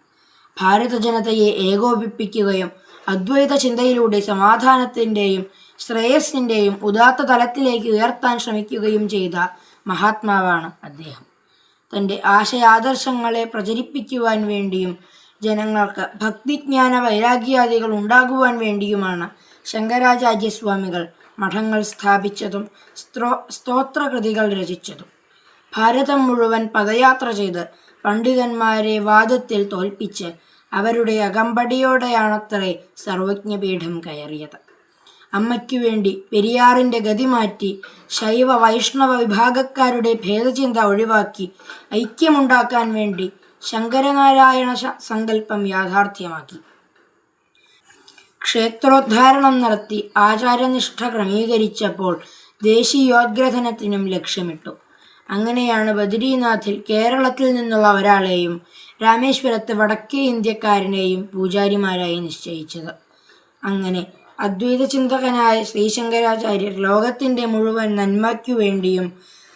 ഭാരത ജനതയെ ഏകോപിപ്പിക്കുകയും അദ്വൈത ചിന്തയിലൂടെ സമാധാനത്തിൻ്റെയും ശ്രേയസ്സിൻ്റെയും ഉദാത്ത തലത്തിലേക്ക് ഉയർത്താൻ ശ്രമിക്കുകയും ചെയ്ത മഹാത്മാവാണ് അദ്ദേഹം. തൻ്റെ ആശയാദർശങ്ങളെ പ്രചരിപ്പിക്കുവാൻ വേണ്ടിയും ജനങ്ങൾക്ക് ഭക്തിജ്ഞാന വൈരാഗ്യാദികൾ ഉണ്ടാകുവാൻ വേണ്ടിയുമാണ് ശങ്കരാചാര്യസ്വാമികൾ മഠങ്ങൾ സ്ഥാപിച്ചതും സ്തോത്രകൃതികൾ രചിച്ചതും. ഭാരതം മുഴുവൻ പദയാത്ര ചെയ്ത് പണ്ഡിതന്മാരെ വാദത്തിൽ തോൽപ്പിച്ച് അവരുടെ അകമ്പടിയോടെയാണത്രേ സർവജ്ഞപീഠം കയറിയത്. അമ്മയ്ക്കു വേണ്ടി പെരിയാറിൻ്റെ ഗതി മാറ്റി ശൈവ വൈഷ്ണവ വിഭാഗക്കാരുടെ ഭേദചിന്ത ഒഴിവാക്കി ഐക്യമുണ്ടാക്കാൻ വേണ്ടി ശങ്കരനാരായണ സങ്കല്പം യാഥാർത്ഥ്യമാക്കി. ക്ഷേത്രോദ്ധാരണം നടത്തി ആചാരനിഷ്ഠ ക്രമീകരിച്ചപ്പോൾ ദേശീയോദ്ഗ്രഥനത്തിനും ലക്ഷ്യമിട്ടു. അങ്ങനെയാണ് ബദ്രീനാഥിൽ കേരളത്തിൽ നിന്നുള്ള ഒരാളെയും രാമേശ്വരത്ത് വടക്കേ ഇന്ത്യക്കാരനെയും പൂജാരിമാരായി നിശ്ചയിച്ചത്. അങ്ങനെ അദ്വൈത ചിന്തകനായ ശ്രീശങ്കരാചാര്യർ ലോകത്തിൻ്റെ മുഴുവൻ നന്മയ്ക്കു വേണ്ടിയും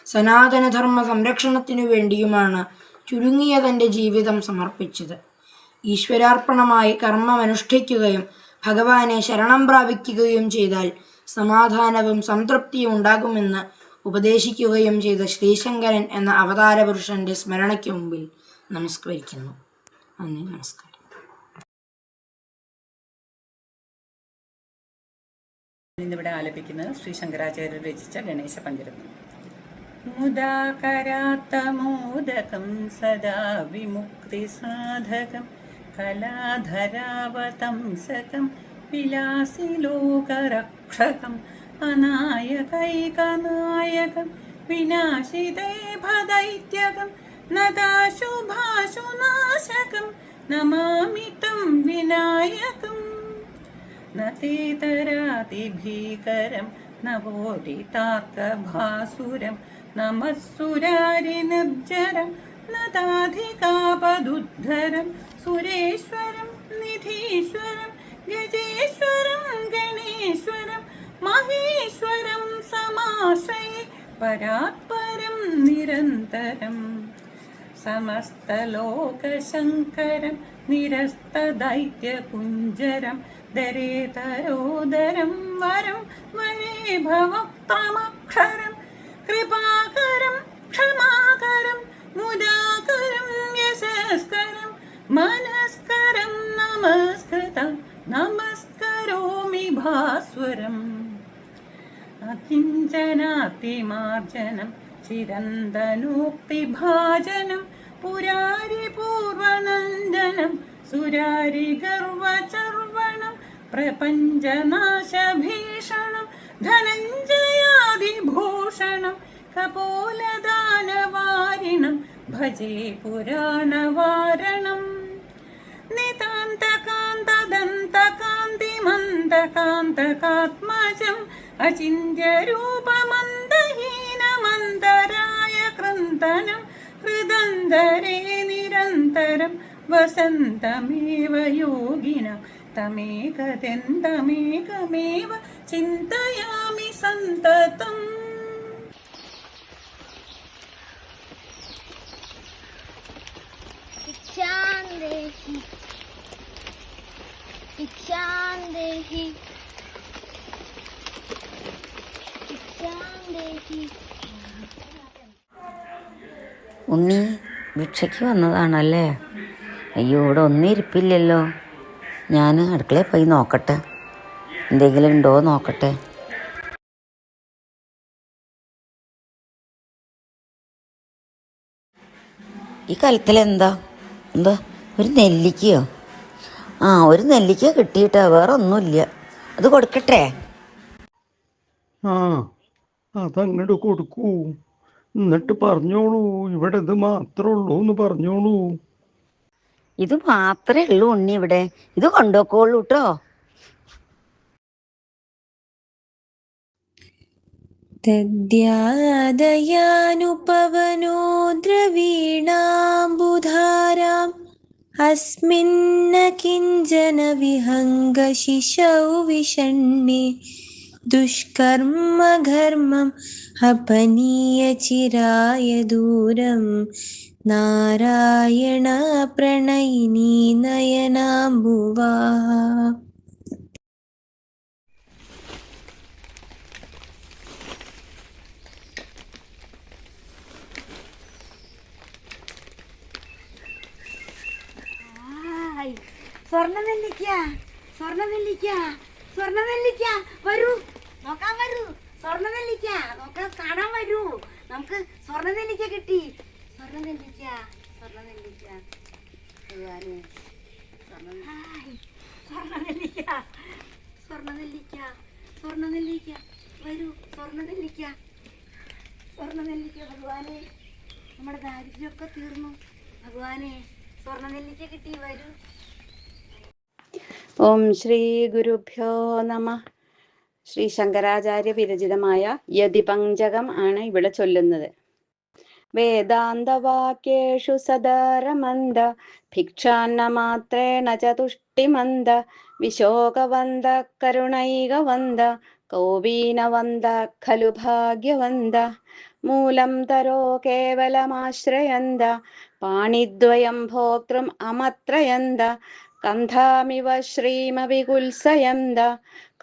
സനാതനധർമ്മ സംരക്ഷണത്തിനു വേണ്ടിയുമാണ് ചുരുങ്ങിയ തൻ്റെ ജീവിതം സമർപ്പിച്ചത്. ഈശ്വരാർപ്പണമായി കർമ്മമനുഷ്ഠിക്കുകയും ഭഗവാനെ ശരണം പ്രാപിക്കുകയും ചെയ്താൽ സമാധാനവും സംതൃപ്തിയും ഉണ്ടാകുമെന്ന് ഉപദേശിക്കുകയും ചെയ്ത ശ്രീശങ്കരൻ എന്ന അവതാര പുരുഷന്റെ സ്മരണയ്ക്ക് മുമ്പിൽ നമസ്കരിക്കുന്നു. നന്ദി, നമസ്കാരം.
ഇന്നിവിടെ ആലപിക്കുന്നത് ശ്രീ ശങ്കരാചാര്യർ രചിച്ച ഗണേശ പഞ്ചരത്നം. മുദാകരാത്തമോദകം സദാ വിമുക്തി സാധകം കലാധരാവതംസകം വിലാസി ലോകരക്ഷകം അനായകൈകനായകം വിനാശിതൈഭദൈത്യകം നദാശുഭാശുനാശകം നമാമി തം വിനായകം. നതേതരാതിഭീകരം നവോദിതാർക്കഭാസുരം നമസ്സുരാരിനിർജരം നതാധികാപദുദ്ധരം സുരേശ്വരം നിധീശ്വരം ഗജേശ്വരം ഗണേശ്വരം മഹേശ്വരം സമാശ്രയേ പരാത്പരം നിരന്തരം. സമസ്തലോകശങ്കരം നിരസ്തദൈത്യകുഞ്ചരം ദരേതരോദരം വരം വരേ ഭവക്തമക്ഷരം കൃപാകരം ക്ഷമാകരം മുദാകരം യശസ്കരം മനസ്കരം നമസ്കൃതം നമസ്കരോമി ഭാസ്വരം. അകിഞ്ചനാർത്തിമാർജനം ചിരന്തനോക്തിഭാജനം പുരാരി പൂർവനന്ദനം സുരാരി ഗർവചർവണം പ്രപഞ്ചനാശഭീഷണം ധനഞ്ജയാദിഭൂഷണം കപോലദാനവാരിണം ഭജേ പുരാണവാരണം. നിതാന്തകാന്തദന്തകാന്തിമന്തകാന്തകാത്മജം അചിന്യരൂപമന്തഹീനമന്തരായ കൃന്തനം ഹൃദന്തരേ നിരന്തരം വസന്തമേവ യോഗിനം തമേകമെവ ചിന്തയാമി സന്തതം.
ഉണ്ണി ഭിക്ഷയ്ക്ക് വന്നതാണല്ലേ? അയ്യോ, ഇവിടെ ഒന്നും ഇരിപ്പില്ലല്ലോ. ഞാൻ അടുക്കളയിൽ പോയി നോക്കട്ടെ, എന്തെങ്കിലും ഉണ്ടോ നോക്കട്ടെ. ഈ കലത്തിലെന്താ ഒരു നെല്ലിക്കയോ? ഒരു നെല്ലിക്ക കിട്ടിയിട്ടാ, വേറെ ഒന്നുമില്ല. അത് കൊടുക്കട്ടെ?
അതങ്ങോട്ട് കൊടുക്കൂ. എന്നിട്ട് പറഞ്ഞോളൂ, ഇവിടെ ഇത് മാത്രമേ ഉള്ളൂ എന്ന് പറഞ്ഞോളൂ.
ഇത് മാത്രമേ ഉള്ളൂ ഉണ്ണി ഇവിടെ, ഇത് കൊണ്ടുപോക്കോളൂ കേട്ടോ.
തദ്യാദയാനുപവനോ ദ്രവീണാംബുധാരാം അസ്മിന്ന കിഞ്ചന വിഹംഗശിശൗ വിഷണ്ണേ ദുഷ്കർമ്മഘർമ്മം അപനീയ ചിരായ ദൂരം നാരായണ പ്രണയിനി നയനാംബുവാ.
സ്വർണ്ണനെല്ലിക്ക വരൂ, നോക്കാൻ വരൂ. സ്വർണ്ണനെല്ലിക്ക നോക്കാൻ കാണാൻ വരൂ. നമുക്ക് സ്വർണ്ണനെല്ലിക്ക കിട്ടി. സ്വർണ്ണനെല്ലിക്ക വരൂ. സ്വർണ്ണനെല്ലിക്ക ഭഗവാനെ, നമ്മുടെ ദാരിദ്ര്യമൊക്കെ തീർന്നു. ഭഗവാനെ, സ്വർണ്ണനെല്ലിക്ക കിട്ടി. വരൂ.
ഓം ശ്രീ ഗുരുഭ്യോ നമഃ. ശ്രീ ശങ്കരാചാര്യ വിരചിതമായ യതിപഞ്ചകം ആണ് ഇവിടെ ചൊല്ലുന്നത്. വേദാന്തവാക്യേഷു സദാരമന്ദ ഭിക്ഷാന്ന മാത്രേണ ചതുഷ്ടിമന്ദ വിശോകവന്ദ കരുണൈകവന്ദ കൗപീനവന്ദ ഖലു ഭാഗ്യവന്ദ മൂലം തരോ കേവലമാശ്രയന്ത പാണിദ്വയം ഭോക്തൃം അമത്രയന്ത
കന്ധാമിവ ശ്രീമവികുൽസയന്ത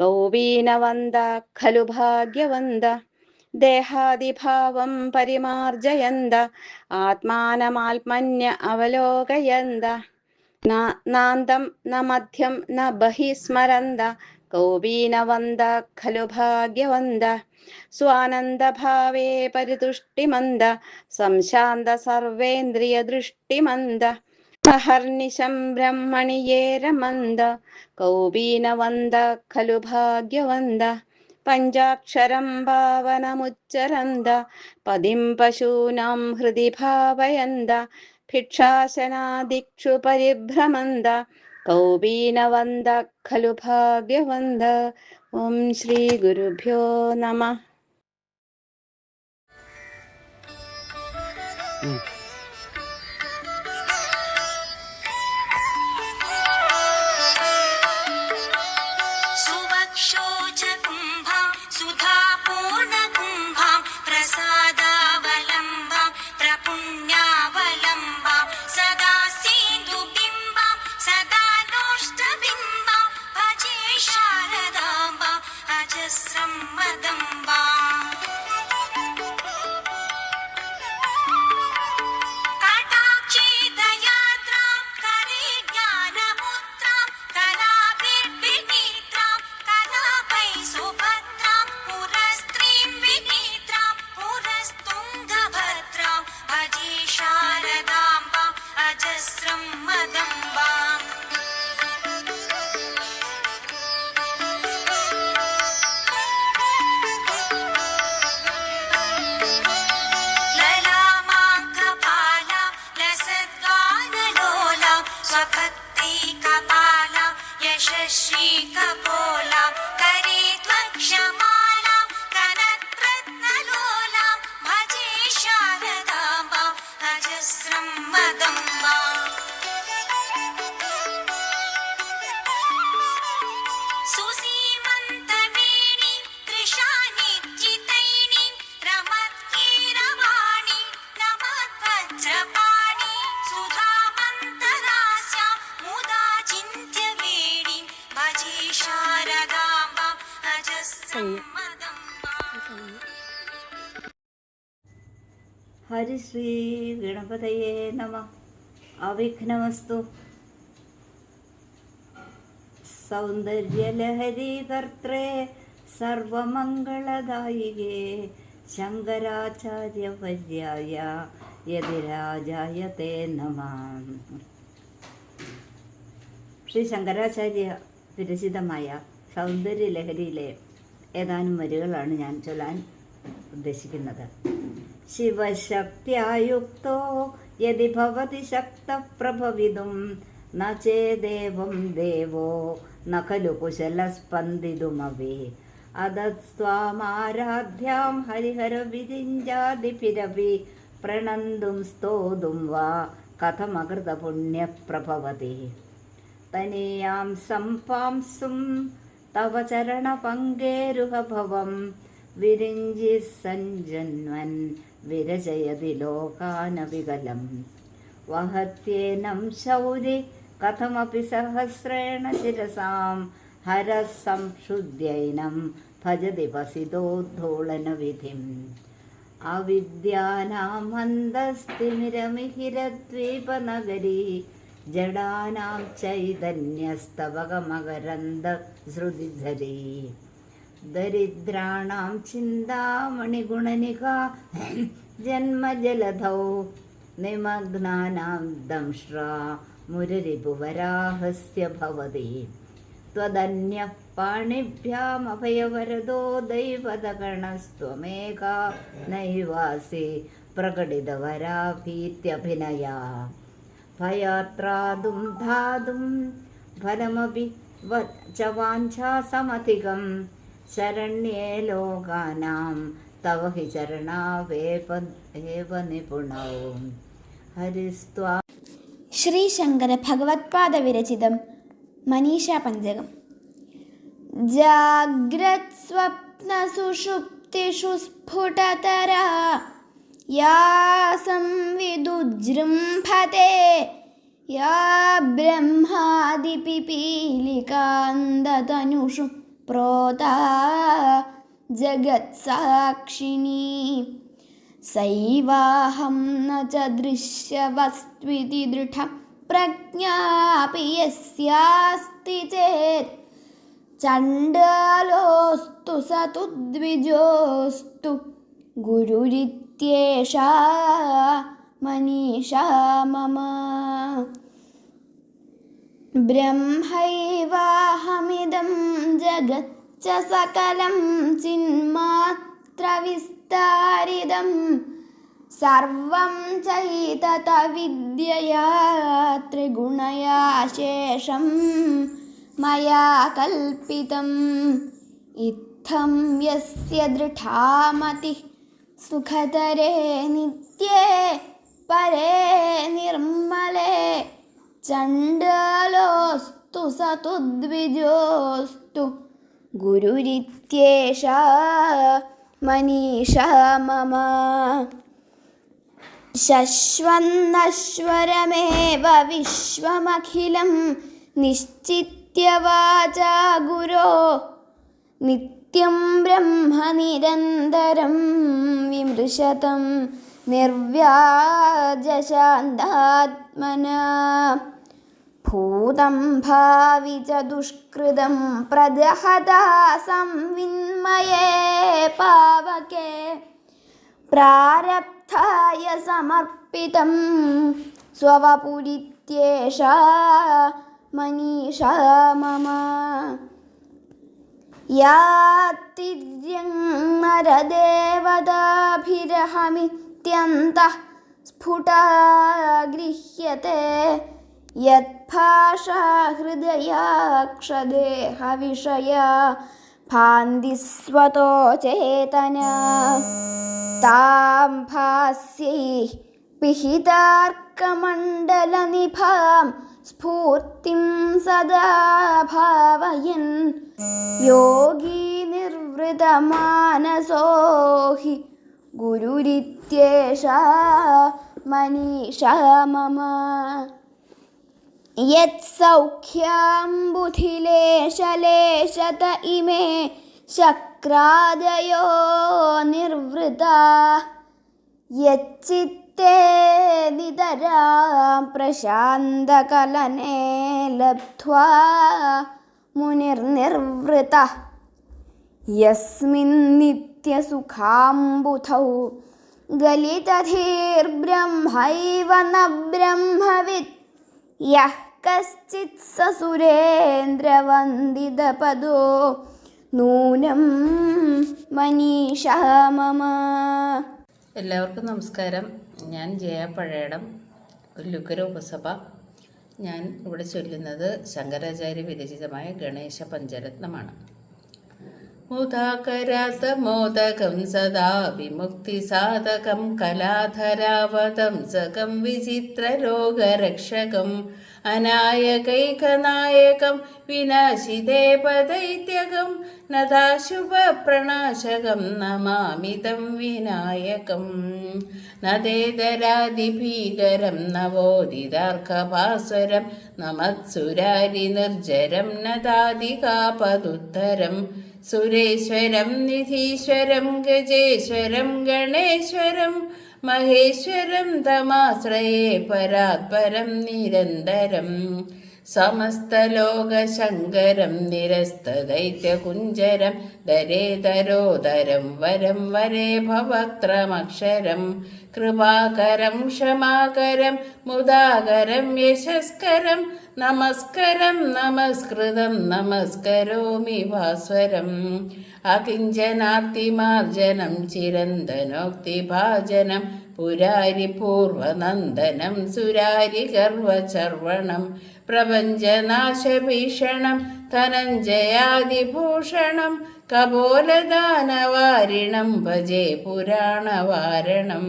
കൗപീനവന്ത ഖലു ഭാഗ്യവന്ത ദേഹാദിഭാവം പരിമാർജയന്ത ആത്മാനമാത്മന്യ അവലോകയന്ത നാന്തം ന മധ്യം ന ബഹിസ്മരന്ത കൗപീനവന്ത ഖലു ഭാഗ്യവന്ത സ്വാനന്ദഭാവേ പരിതുഷ്ടിമന്ത സംശാന്ത സർവേന്ദ്രിയ ദൃഷ്ടിമന്ത അഹർനിശം ബ്രഹ്മണിയേ രമന്ത കൗപീനവന്ത ഖലു ഭാഗ്യവന്ത പഞ്ചാക്ഷരം പാവനമുച്ചരന്ത പതിം പശൂനാം ഹൃദി ഭാവയന്ത ഭിക്ഷാശനാദിക്ഷു പരിഭ്രമന്ത കൗപീനവന്ത ഖലു ഭാഗ്യവന്ത. ഓം ശ്രീ ഗുരുഭ്യോ നമഃ.
ഹരിശ്രീ ഗണപതയേ നമഃ. അവിഘ്നമസ്തു. സൗന്ദര്യലഹരി കർത്രേ സർവമംഗളദായികേ ശങ്കരാചാര്യപര്യായ യതിരാജായ തേ നമഃ. ശ്രീ ശങ്കരാചാര്യ വിരചിതമായ സൗന്ദര്യലഹരിയിലെ ഏതാനും വരികളാണ് ഞാൻ ചൊല്ലാൻ ഉദ്ദേശിക്കുന്നത്. ശിവശക്തിയുക്തോ യദി ഭവതി ശക്തപ്രഭവിതും ന ചേദേവം ദേവോ ന ഖലു കുശലസ്പന്ദിതുമവേ അദസ്ത്വാമാരാധ്യാം ഹരിഹര വിരിഞ്ചാദിഭിരവി പ്രണന്തും സ്തോതും വാ കഥമകൃതപുണ്യപ്രഭവതി തനീയാം സംപാംസും തവ ചരണപങ്കേരുഹഭവം വിരിഞ്ചി സഞ്ജന്വൻ വിരചയതി ലോകാനവികലം വഹത്യേനം ശൗരി കഥമപി സഹസ്രേണ ശിരസാം ഹരസംക്ഷുദ്യൈനം ഭജതി വസിതോദ്ധൂളന വിധിം അവിദ്യാനാം മന്ദസ്തിമിരമിഹിരദ്വീപനഗരീ ജഡാനാം ചൈതന്യസ്തവകമകരന്ദ ശ്രുതിധരീ ദരിദ്രാണാം ചിന്താമണിഗുണനികാ ജന്മജലധൗ നിമഗ്നാനാം ദംഷ്ട്രാ മുരരിപുവരാഹസ്യ ഭവതി ത്വദന്യഃ പാണിഭ്യാമഭയവരദോ ദൈവതഗണസ്ത്വമേകാ നൈവാസി പ്രകടിതവരാഭീത്യഭിനയാ ഭയാത്രാതും ധാതും ഫലമപി ച വാഞ്ചാസമധികം ശരണ്യേ ലോകാനാം തവ ഹി ചരണാവേപ നിപുണൗ ഹരിസ്ത്വാ.
ശ്രീശങ്കര ഭഗവത്പാദ വിരചിതം മനീഷാ പഞ്ചകം. ജാഗ്രത് സ്വപ്ന സുഷുപ്തിഷു സ്ഫുടതരാ യാ സംവിദുജൃംഭത്തെ या ब्रह्मादिपिपीलिकान्दतनुषु प्रोता जगत्साक्षिणी सैवाहं न च दृश्यवस्त्विति दृढा प्रज्ञापि यस्यास्ति चेत् चण्डालोऽस्तु स तु द्विजोऽस्तु गुरुरित्येषा मनीषा मम। ब्रह्मैवाहमिदं जगच्च सकलं चिन्मात्रविस्तारितं सर्वं चैततविद्यया त्रिगुणया शेषं मया कल्पितम् इत्थं यस्य दृढामतिः सुखतरे नित्ये परे निर्मले चण्डालोऽस्तु स तु द्विजोऽस्तु गुरुरित्येषा मनीषा मम। शश्वन्नश्वरमेव विश्वमखिलं निश्चित्य वाचा गुरो नित्यं ब्रह्म निरन्तरं विमृशतं निर्व्याजशान्तात्मना भूतं भावि च दुष्कृतं प्रदहता संविन्मये पावके प्रारब्धाय समर्पितं स्ववपुरित्येषा मनीषा मम। यातिर्यङ्मरदेवताभिरहमित्यन्तः स्फुटा गृह्यते यद्भाषा हृदयाक्षदेहविषया भान्ति स्वतो चेतना तां भास्यैः पिहितार्कमण्डलनिभां स्फूर्तिं सदा भावयन् योगी निर्वृतमानसो हि गुरुरित्येषा मनीषा मम। यत्सौख्याम्बुधिलेशलेशत इमे शक्रादयो निर्वृता यच्चित्ते नितरां प्रशान्तकलने लब्ध्वा मुनिर्निर्वृतः यस्मिन् नित्यसुखाम्बुधौ गलितधीर्ब्रह्मैव न ब्रह्मवित् यः कश्चित् स सुरेन्द्रवन्दितपदो നൂനം മനീഷാ മമ.
എല്ലാവർക്കും നമസ്കാരം. ഞാൻ ജയ പഴയടം, ലുക്കര ഉപസഭ. ഞാൻ ഇവിടെ ചൊല്ലുന്നത് ശങ്കരാചാര്യ വിരചിതമായ ഗണേശ പഞ്ചരത്നമാണ്. മുദാകരാതമോദകം സദാ വിമുക്തി സാധകം കലാധരാവതംസകം വിചിത്രലോകരക്ഷകം അനായകൈകനായകം വിനാശിദേപദൈത്യകം നദാശുഭപ്രണാശകം നമാമിതം വിനായകം നദേതരാദിഭീകരം നവോദിതാർക്കഭാസ്വരം നമത്സുരാരി നിർജരം നദാദികാപദുദ്ധരം സുരേശ്വരം നിധീശ്വരം ഗജേശ്വരം ഗണേശ്വരം മഹേശ്വരം തമാശ്രയേ പരാത്പരം നിരന്തരം സമസ്തലോകശങ്കരം നിരസ്തദൈത്യകുഞ്ചരം ദരേതരോദരം വരം വരേ ഭവക്ത്രമക്ഷരം കൃപാകരം ക്ഷമാകരം മുദാകരം യശസ്കരം നമസ്കരം നമസ്കൃതം നമസ്കരോമി ഭാസ്വരം അകിഞ്ചനാർത്തിമാർജനം ചിരന്തനോക്തിഭാജനം പുരാരി പൂർവനന്ദനം സുരാരി ഗർവചർവണം പ്രപഞ്ചനാശഭീഷണം ധനഞ്ജയാദിഭൂഷണം കപോലദാനവാരിണം ഭജേ പുരാണവാരണം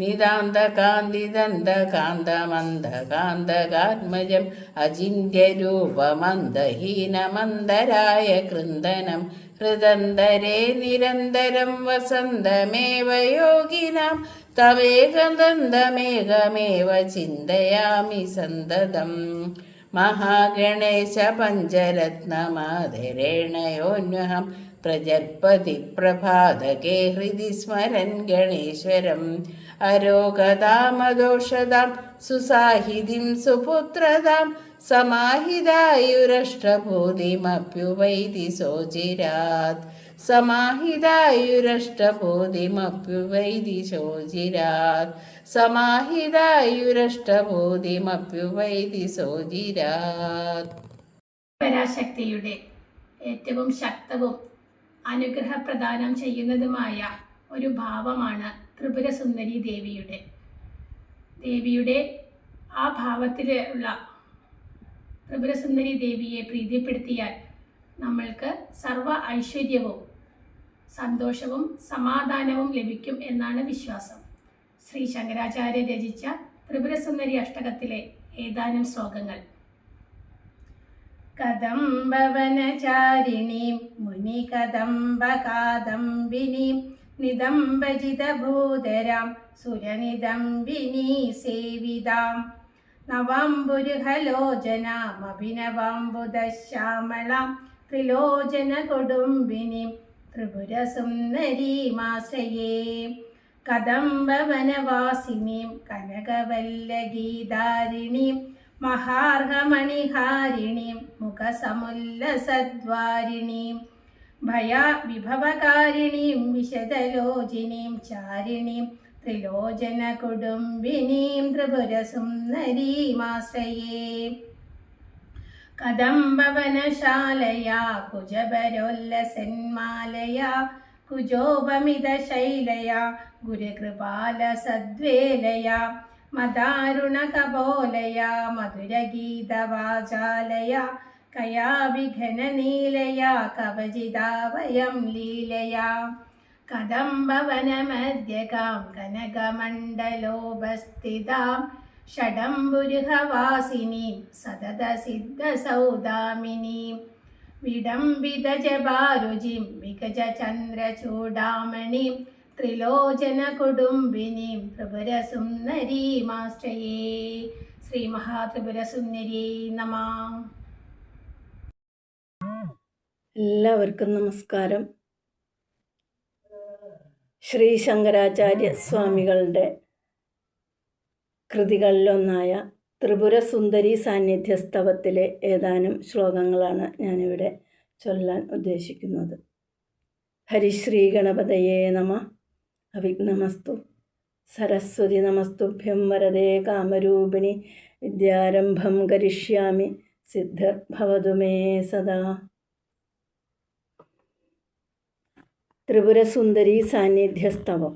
നിതാന്തകാന്തിദന്തകാന്തമന്ദകാന്തകാത്മജം അചിന്യരൂപമന്ദഹീനമന്ദരായ കൃന്ദനം ഹൃദന്തരേ നിരന്തരം വസന്തമേവ യോഗിനാം തവേകദന്തമേകമേവ ചിന്തയാമി സന്തതം മഹാഗണേശ പഞ്ചരത്നമാദരേണയോന്വഹം പ്രജൽപതി പ്രഭാതകേ ഹൃദി സ്മരൻ ഗണേശ്വരം അരോഗതാമദോഷതാം സുസാഹിതിം സുപുത്രതാം സമാഹിതായുരഷ്ടഭൂതിമപ്യുവൈതി സോജിരാത് സമാഹിതായുരഷ്ടഭൂതിമപ്യുവൈതി സോജിരാത് സമാഹിതായുരഷ്ടഭൂതിമപ്യുവൈതി സോജിരാത്.
പരാശക്തിയുടെ ഏറ്റവും ശക്തവും അനുഗ്രഹപ്രദാനം ചെയ്യുന്നതുമായ ഒരു ഭാവമാണ് ത്രിപുരസുന്ദരി ദേവിയുടെ ആ ഭാവത്തിലുള്ള ത്രിപുരസുന്ദരി ദേവിയെ പ്രീതിപ്പെടുത്തിയാൽ നമ്മൾക്ക് സർവ്വ ഐശ്വര്യവും സന്തോഷവും സമാധാനവും ലഭിക്കും എന്നാണ് വിശ്വാസം. ശ്രീ ശങ്കരാചാര്യ രചിച്ച ത്രിപുരസുന്ദരി അഷ്ടകത്തിലെ ഏതാനും ശ്ലോകങ്ങൾ. കദംബവനചാരിണീം മുനികദംബകാദംബിനീം നിദംബജിതഭൂതരാം സുരനിദംബിനീ സേവിതാം നവാംബുരുഹലോചനാമഭിനവാംബുദശ്യാമളാം ത്രിലോചനകൊടുംബിനീം ത്രിപുരസുന്ദരീമാശ്രയേ കദംബവനവാസിനീം കനകവല്ലഗീധാരിണീം മഹാർഹമണിഹാരിണീം മുഖസമുല്ലസദ്വാരിണീം ഭയാവിഭവകാരിണീം വിശദലോചിനീം ചാരിണീം ത്രിലോചനകുടുംബിനീം ത്രിപുരസുന്ദരീമാശ്രയേ കദംബവനശാലയാ കുജബരോല്ലസന്മാലയാ കുജോപമിതശൈലയാ ഗുരുകൃപാലസദ്വേലയാ മദാരുണകപോലയാ മധുരഗീതവാചാലയാ കയാവിഘനനീലയാ കവചിതാവയം ലീലയാ കദംബവനമധ്യകാം കനകമണ്ഡലോപസ്ഥിതാം ഷഡംബുരുഹവാസിനീം സതതസിദ്ധസൗദാമിനീം വിഡംബിതജപാരുചിം വികജചന്ദ്രചൂഡാമണീം ത്രിലോചനകുടുംബിനീം ത്രിപുരസുന്ദരീമാശ്രയേ. ശ്രീ മഹാത്രിപുരസുന്ദരീ നമഃ.
എല്ലാവർക്കും നമസ്കാരം. ശ്രീ ശങ്കരാചാര്യ സ്വാമികളുടെ കൃതികളിലൊന്നായ ത്രിപുരസുന്ദരി സാന്നിധ്യസ്തവത്തിലെ ഏതാനും ശ്ലോകങ്ങളാണ് ഞാനിവിടെ ചൊല്ലാൻ ഉദ്ദേശിക്കുന്നത്. ഹരിശ്രീ ഗണപതയേ നമഃ. അവിഘ്നമസ്തു. സരസ്വതി നമസ്തുഭ്യം വരദേ കാമരൂപിണി വിദ്യാരംഭം കരിഷ്യാമി സിദ്ധിർഭവതു മേ സദാ. ത്രിപുരസുന്ദരി സാന്നിധ്യസ്തവം.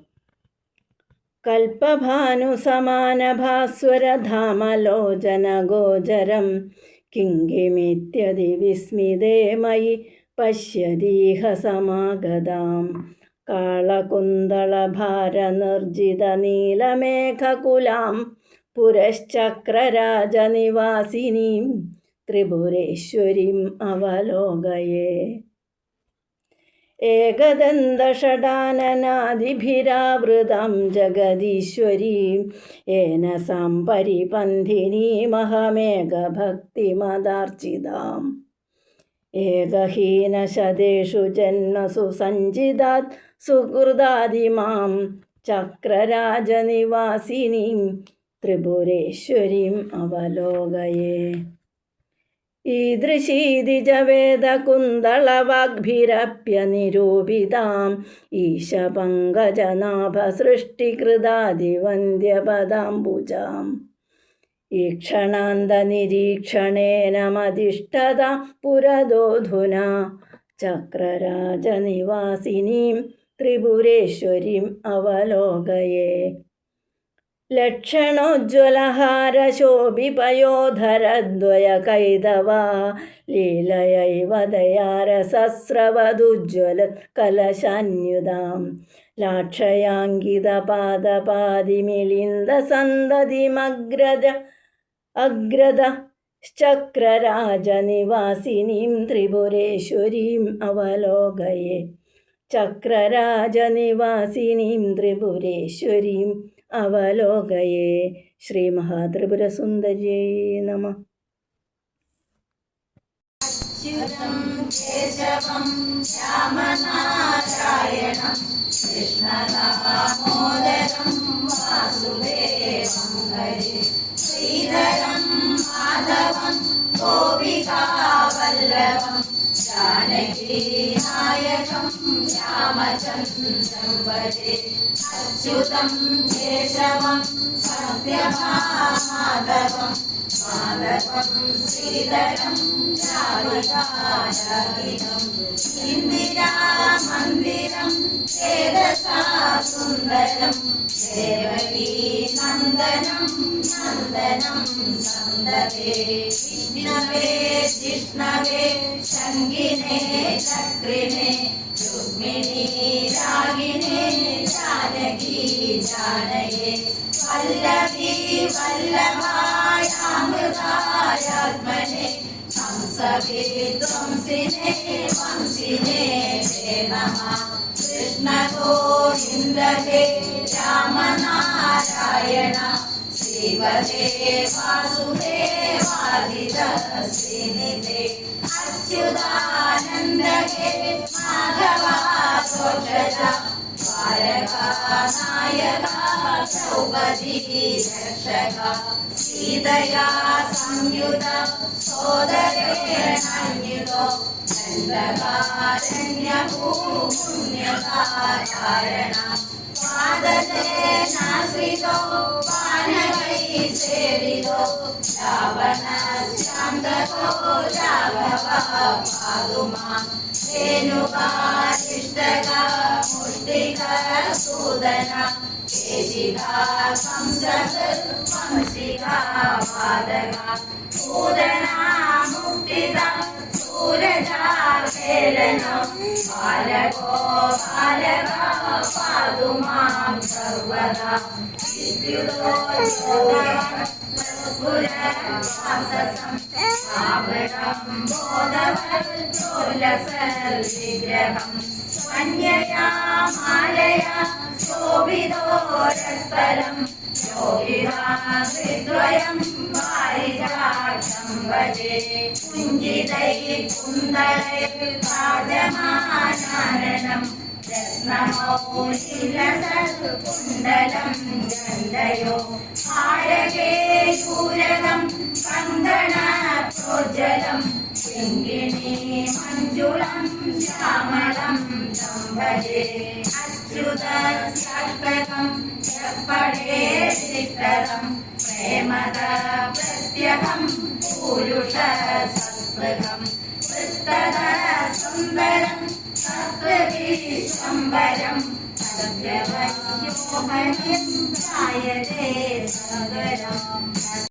കൽപ്പഭാനുസമാനഭാസ്വരധാമലോചനഗോചരം കിങ്കിമിത്യതി വിസ്മിതേ മയി പശ്യതീഹ സമാഗതാം കാളകുന്തളഭാരനിർജിതനീലമേഘകുലാം പുരശ്ചക്രരാജനിവാസിനീം ത്രിപുരേശ്വരീം അവലോകയേ. ഏകദന്തഷഡാനനാദിഭിരാവൃതാം ജഗദീശ്വരീം ഏന സംപരിപന്ഥിനീമഹമേകഭക്തിമദാർച്ചിതാം ഏകഹീനശതേഷു ജന്മസു സഞ്ചിതാത് സുഹൃദാദിമാം ചക്രരാജനിവാസിനീം ത്രിപുരേശ്വരീം അവലോകയേ. ഈദൃശീദിജവേദകുന്തളവാഗ്ഭിരപ്യനിരൂപിതാം ഈശപങ്കജനാഭസൃഷ്ടികൃതാദിവന്ദ്യപദാംബുജാം ഈക്ഷണാന്തനിരീക്ഷണേന മതിഷ്ഠതാ പുരദോധുനാ ചക്രരാജനിവാസിനീം ത്രിപുരേശ്വരീം അവലോകയേ. ലക്ഷണോജ്വലഹാരശോഭിപയോധരദ്വയകൈതവാ ലീലയൈവ ദയാരസസ്രവദുജ്വല കലശാന്യുതാം
ലാക്ഷയാങ്കിത പാദപാതിമിളിന്ദ സന്തതിമഗ്രജ അഗ്രത ചക്രരാജനിവാസിനീം ത്രിപുരേശ്വരീം അവലോകയേ. ചക്രരാജനിവാസിനീം ത്രിപുരേശ്വരീം അവലോകയേ. ശ്രീ മഹാത്രിപുരസുന്ദര്യേ നമഃ.
അച്യുതം കേശവം രാമനാരായണം കൃഷ്ണദാമോദരം വാസുദേവം ഹരി ശ്രീധരം മാധവം ഗോപികാവല്ലഭം ജാനകീനായകം രാമചന്ദ്രം വരേ. അച്യുതം കേശവം സത്യമാധവം മാധവം ശ്രീധരം രാധികാരഹിതം ഇന്ദിരാമന്ദിരം ചേതസാ സുന്ദരം ദേവകീ നന്ദനം നന്ദനം സന്തതേ. വിഷ്ണവേ ജിഷ്ണവേ ശങ്കിനേ ചക്രിണേ രുക്മിണീ രാഗിണേ ജാനകീ ജാനയേ. വല്ലഭീ വല്ലഭായാമൃതായാത്മനെ ഹംസവേ ധ്വംസിനേ വംസിനേ നമഃ. കൃഷ്ണ ഗോവിന്ദേ രാമനാരായണ ശ്രീവദേ വാസുദേവാദിതശ്രീനിധേ. അച്യുതാനന്ദകേ മാധവാഘോഷജ ദ്വാരകാനായക ദ്രൗപദീ രക്ഷക സീതയാ സംയുത സോദരേണന്യുതോ ദണ്ഡകാരണ്യഭൂപുണ്യകാരണ പാദസേനാശ്രിതോ വാനവൈ സേവിതോ രാവണശാന്തകോ രാഘവ പാതുമാം. ധേനുകാരിഷ്ടക മുഷ്ടിക സൂദന കേശികാ സംസൃ പാദക പൂതനാ മുക്തിദ സൂരജാവേലന ബാലകോ ബാലക പാതുമാം സർവദാ. വിഗ്രഹം സ്വന്യയാ മാലയാ ശോഭിതോരസ്പരം യോഗികാദ്വയം പാരിജാതം ഭജേ. കുഞ്ചിതൈ കുന്ദളൈ രാജമാനനം രത്നമൗലിലസൽകുണ്ടലം ഗന്ധയോ ഭാരകേശൂരകം കങ്കണപ്രോജ്വലം ശിങ്കിണീ മഞ്ജുളം ശ്യാമളം തം ഭജേ. അച്യുതം ജപ്പടേ ശിഷ്ടതം പ്രേമദ പ്രത്യഹം പൂരുഷ സത്പൃഹം വൃത്തദ സുന്ദരം സത്വീശംബരം സദ്യവയോഹനിം ധ്യായതേ സദരം.